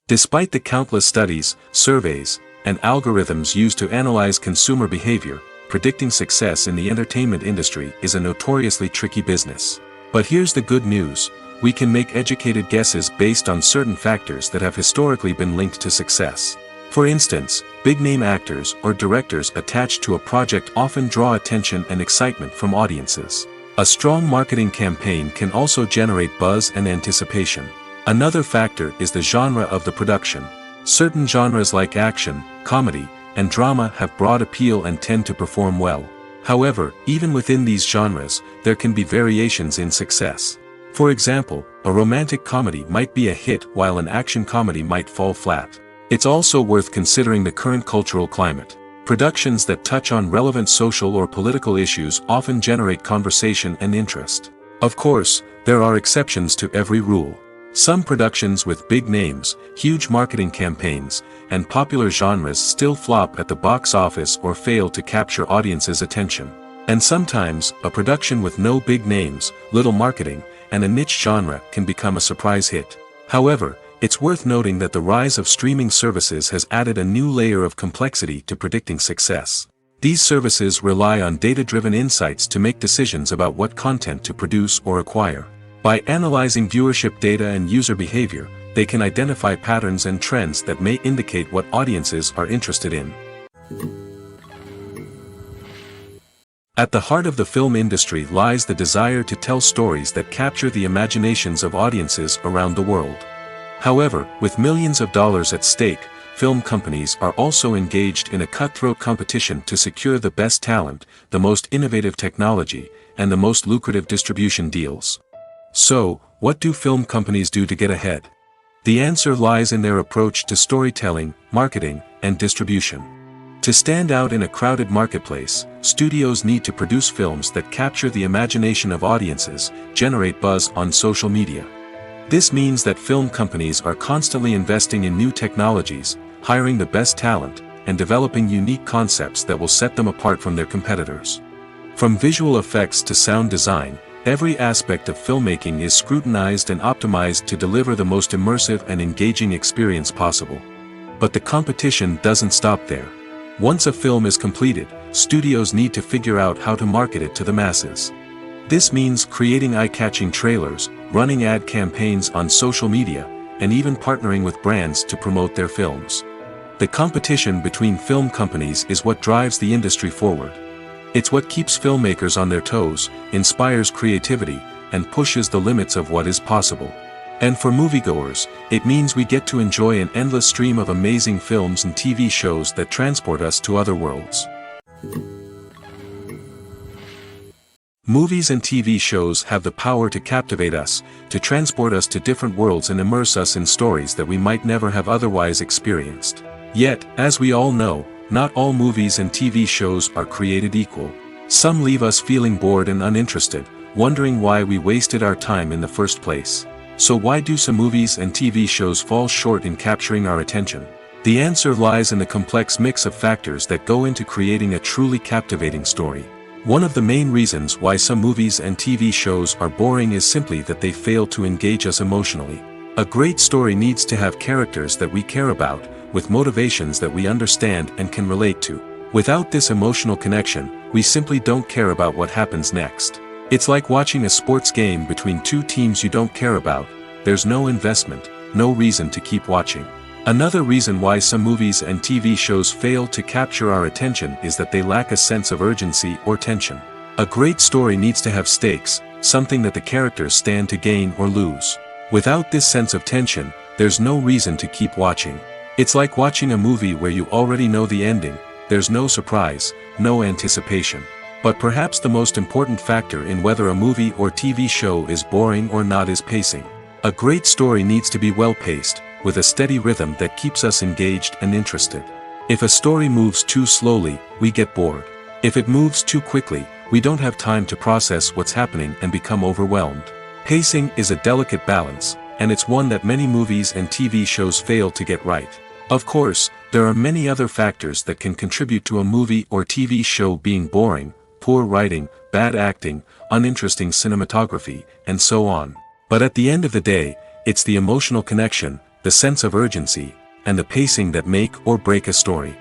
Despite the countless studies, surveys, and algorithms used to analyze consumer behavior, predicting success in the entertainment industry is a notoriously tricky business. But here's the good news: we can make educated guesses based on certain factors that have historically been linked to success. For instance, big-name actors or directors attached to a project often draw attention and excitement from audiences. A strong marketing campaign can also generate buzz and anticipation. Another factor is the genre of the production. Certain genres like action, comedy, and drama have broad appeal and tend to perform well. However, even within these genres, there can be variations in success. For example, a romantic comedy might be a hit while an action comedy might fall flat. It's also worth considering the current cultural climate. Productions that touch on relevant social or political issues often generate conversation and interest. Of course, there are exceptions to every rule. Some productions with big names, huge marketing campaigns, and popular genres still flop at the box office or fail to capture audiences' attention. And sometimes, a production with no big names, little marketing, and a niche genre can become a surprise hit. However, it's worth noting that the rise of streaming services has added a new layer of complexity to predicting success. These services rely on data-driven insights to make decisions about what content to produce or acquire. By analyzing viewership data and user behavior, they can identify patterns and trends that may indicate what audiences are interested in. At the heart of the film industry lies the desire to tell stories that capture the imaginations of audiences around the world. However, with millions of dollars at stake, film companies are also engaged in a cutthroat competition to secure the best talent, the most innovative technology, and the most lucrative distribution deals. So, what do film companies do to get ahead? The answer lies in their approach to storytelling, marketing, and distribution. To stand out in a crowded marketplace, studios need to produce films that capture the imagination of audiences, generate buzz on social media. This means that film companies are constantly investing in new technologies, hiring the best talent, and developing unique concepts that will set them apart from their competitors. From visual effects to sound design, every aspect of filmmaking is scrutinized and optimized to deliver the most immersive and engaging experience possible. But the competition doesn't stop there. Once a film is completed, studios need to figure out how to market it to the masses. This means creating eye-catching trailers, running ad campaigns on social media, and even partnering with brands to promote their films. The competition between film companies is what drives the industry forward. It's what keeps filmmakers on their toes, inspires creativity, and pushes the limits of what is possible. And for moviegoers, it means we get to enjoy an endless stream of amazing films and TV shows that transport us to other worlds. Movies and TV shows have the power to captivate us, to transport us to different worlds and immerse us in stories that we might never have otherwise experienced. Yet, as we all know, not all movies and TV shows are created equal. Some leave us feeling bored and uninterested, wondering why we wasted our time in the first place. So why do some movies and TV shows fall short in capturing our attention? The answer lies in the complex mix of factors that go into creating a truly captivating story. One of the main reasons why some movies and TV shows are boring is simply that they fail to engage us emotionally. A great story needs to have characters that we care about, with motivations that we understand and can relate to. Without this emotional connection, we simply don't care about what happens next. It's like watching a sports game between two teams you don't care about. There's no investment, no reason to keep watching. Another reason why some movies and TV shows fail to capture our attention is that they lack a sense of urgency or tension. A great story needs to have stakes, something that the characters stand to gain or lose. Without this sense of tension, there's no reason to keep watching. It's like watching a movie where you already know the ending. There's no surprise, no anticipation. But perhaps the most important factor in whether a movie or TV show is boring or not is pacing. A great story needs to be well-paced, with a steady rhythm that keeps us engaged and interested. If a story moves too slowly, we get bored. If it moves too quickly, we don't have time to process what's happening and become overwhelmed. Pacing is a delicate balance, and it's one that many movies and TV shows fail to get right. Of course, there are many other factors that can contribute to a movie or TV show being boring: poor writing, bad acting, uninteresting cinematography, and so on. But at the end of the day, it's the emotional connection, the sense of urgency, and the pacing that make or break a story.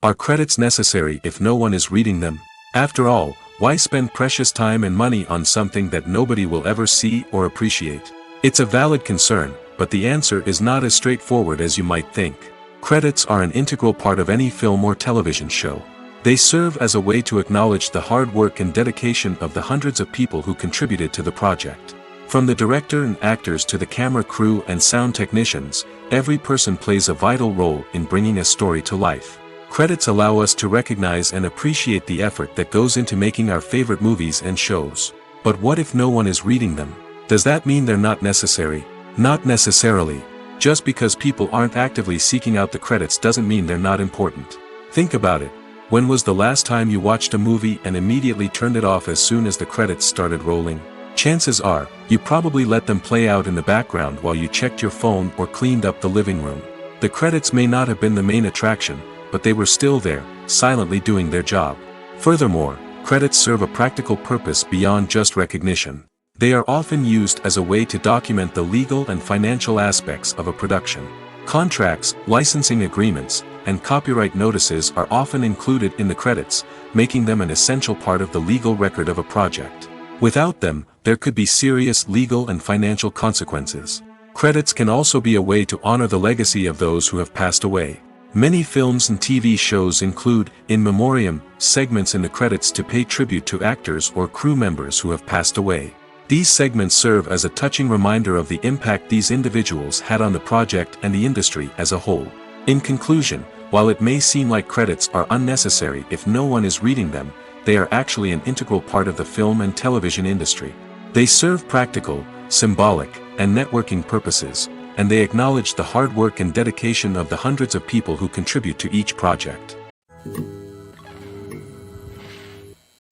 Are credits necessary if no one is reading them? After all, why spend precious time and money on something that nobody will ever see or appreciate? It's a valid concern, but the answer is not as straightforward as you might think. Credits are an integral part of any film or television show. They serve as a way to acknowledge the hard work and dedication of the hundreds of people who contributed to the project. From the director and actors to the camera crew and sound technicians, every person plays a vital role in bringing a story to life. Credits allow us to recognize and appreciate the effort that goes into making our favorite movies and shows. But what if no one is reading them? Does that mean they're not necessary? Not necessarily. Just because people aren't actively seeking out the credits doesn't mean they're not important. Think about it. When was the last time you watched a movie and immediately turned it off as soon as the credits started rolling? Chances are, you probably let them play out in the background while you checked your phone or cleaned up the living room. The credits may not have been the main attraction, but they were still there, silently doing their job. Furthermore, credits serve a practical purpose beyond just recognition. They are often used as a way to document the legal and financial aspects of a production. Contracts, licensing agreements, and copyright notices are often included in the credits, making them an essential part of the legal record of a project. Without them, there could be serious legal and financial consequences. Credits can also be a way to honor the legacy of those who have passed away. Many films and TV shows include, in memoriam, segments in the credits to pay tribute to actors or crew members who have passed away. These segments serve as a touching reminder of the impact these individuals had on the project and the industry as a whole. In conclusion, while it may seem like credits are unnecessary if no one is reading them, they are actually an integral part of the film and television industry. They serve practical, symbolic, and networking purposes, and they acknowledge the hard work and dedication of the hundreds of people who contribute to each project.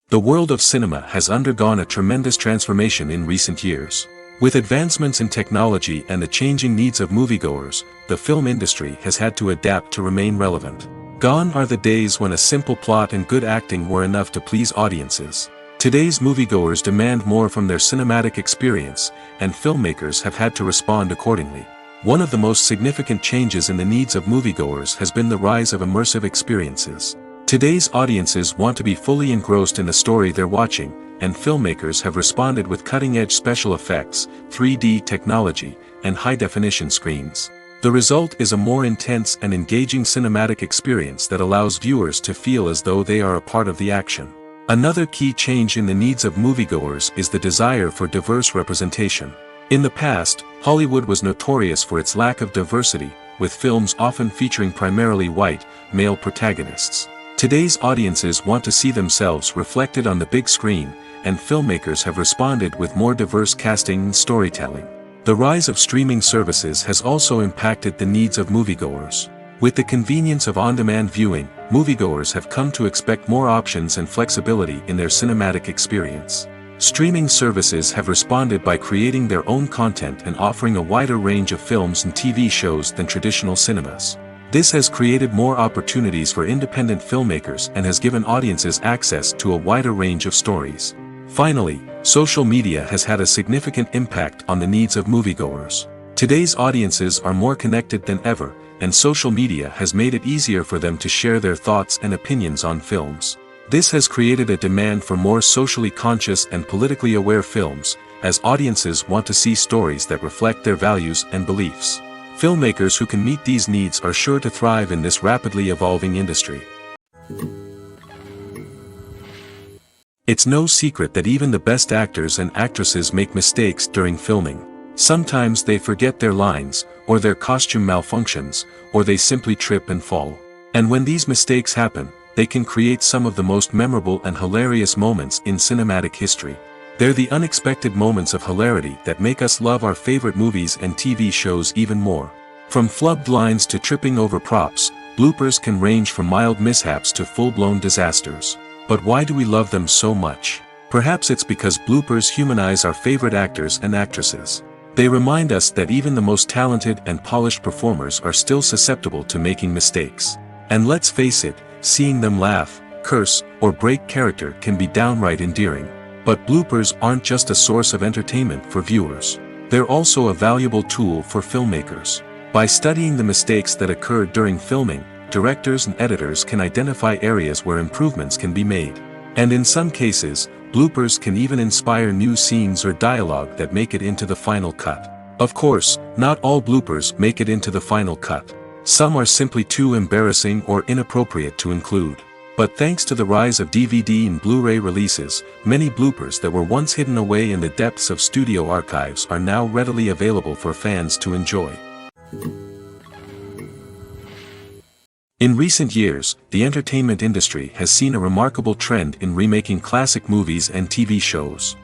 The world of cinema has undergone a tremendous transformation in recent years. With advancements in technology and the changing needs of moviegoers, the film industry has had to adapt to remain relevant. Gone are the days when a simple plot and good acting were enough to please audiences. Today's moviegoers demand more from their cinematic experience, and filmmakers have had to respond accordingly. One of the most significant changes in the needs of moviegoers has been the rise of immersive experiences. Today's audiences want to be fully engrossed in the story they're watching, and filmmakers have responded with cutting-edge special effects, 3D technology, and high-definition screens. The result is a more intense and engaging cinematic experience that allows viewers to feel as though they are a part of the action. Another key change in the needs of moviegoers is the desire for diverse representation. In the past, Hollywood was notorious for its lack of diversity, with films often featuring primarily white, male protagonists. Today's audiences want to see themselves reflected on the big screen, and filmmakers have responded with more diverse casting and storytelling. The rise of streaming services has also impacted the needs of moviegoers. With the convenience of on-demand viewing, moviegoers have come to expect more options and flexibility in their cinematic experience. Streaming services have responded by creating their own content and offering a wider range of films and TV shows than traditional cinemas. This has created more opportunities for independent filmmakers and has given audiences access to a wider range of stories. Finally, social media has had a significant impact on the needs of moviegoers. Today's audiences are more connected than ever, and social media has made it easier for them to share their thoughts and opinions on films. This has created a demand for more socially conscious and politically aware films, as audiences want to see stories that reflect their values and beliefs. Filmmakers who can meet these needs are sure to thrive in this rapidly evolving industry. It's no secret that even the best actors and actresses make mistakes during filming. Sometimes they forget their lines, or their costume malfunctions, or they simply trip and fall. And when these mistakes happen, they can create some of the most memorable and hilarious moments in cinematic history. They're the unexpected moments of hilarity that make us love our favorite movies and TV shows even more. From flubbed lines to tripping over props, bloopers can range from mild mishaps to full-blown disasters. But why do we love them so much? Perhaps it's because bloopers humanize our favorite actors and actresses. They remind us that even the most talented and polished performers are still susceptible to making mistakes. And let's face it, seeing them laugh, curse, or break character can be downright endearing. But bloopers aren't just a source of entertainment for viewers. They're also a valuable tool for filmmakers. By studying the mistakes that occurred during filming, directors and editors can identify areas where improvements can be made. And in some cases, bloopers can even inspire new scenes or dialogue that make it into the final cut. Of course, not all bloopers make it into the final cut. Some are simply too embarrassing or inappropriate to include. But thanks to the rise of DVD and Blu-ray releases, many bloopers that were once hidden away in the depths of studio archives are now readily available for fans to enjoy. In recent years, the entertainment industry has seen a remarkable trend in remaking classic movies and TV shows.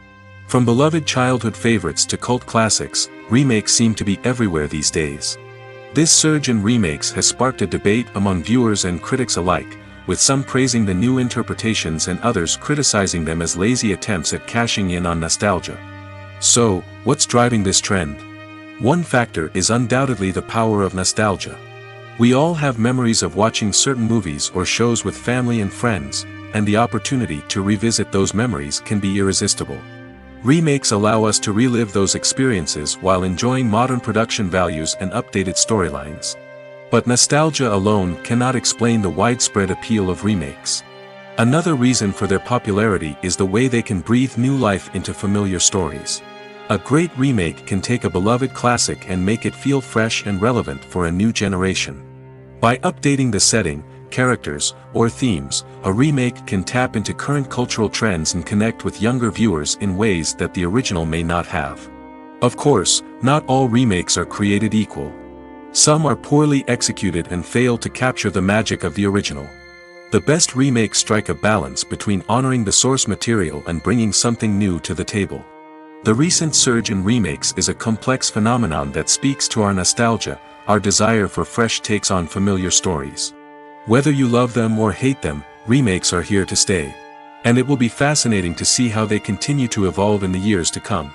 From beloved childhood favorites to cult classics, remakes seem to be everywhere these days. This surge in remakes has sparked a debate among viewers and critics alike, with some praising the new interpretations and others criticizing them as lazy attempts at cashing in on nostalgia. So, what's driving this trend? One factor is undoubtedly the power of nostalgia. We all have memories of watching certain movies or shows with family and friends, and the opportunity to revisit those memories can be irresistible. Remakes allow us to relive those experiences while enjoying modern production values and updated storylines. But nostalgia alone cannot explain the widespread appeal of remakes. Another reason for their popularity is the way they can breathe new life into familiar stories. A great remake can take a beloved classic and make it feel fresh and relevant for a new generation. By updating the setting, characters, or themes, a remake can tap into current cultural trends and connect with younger viewers in ways that the original may not have. Of course, not all remakes are created equal. Some are poorly executed and fail to capture the magic of the original. The best remakes strike a balance between honoring the source material and bringing something new to the table. The recent surge in remakes is a complex phenomenon that speaks to our nostalgia, our desire for fresh takes on familiar stories. Whether you love them or hate them, remakes are here to stay. And it will be fascinating to see how they continue to evolve in the years to come.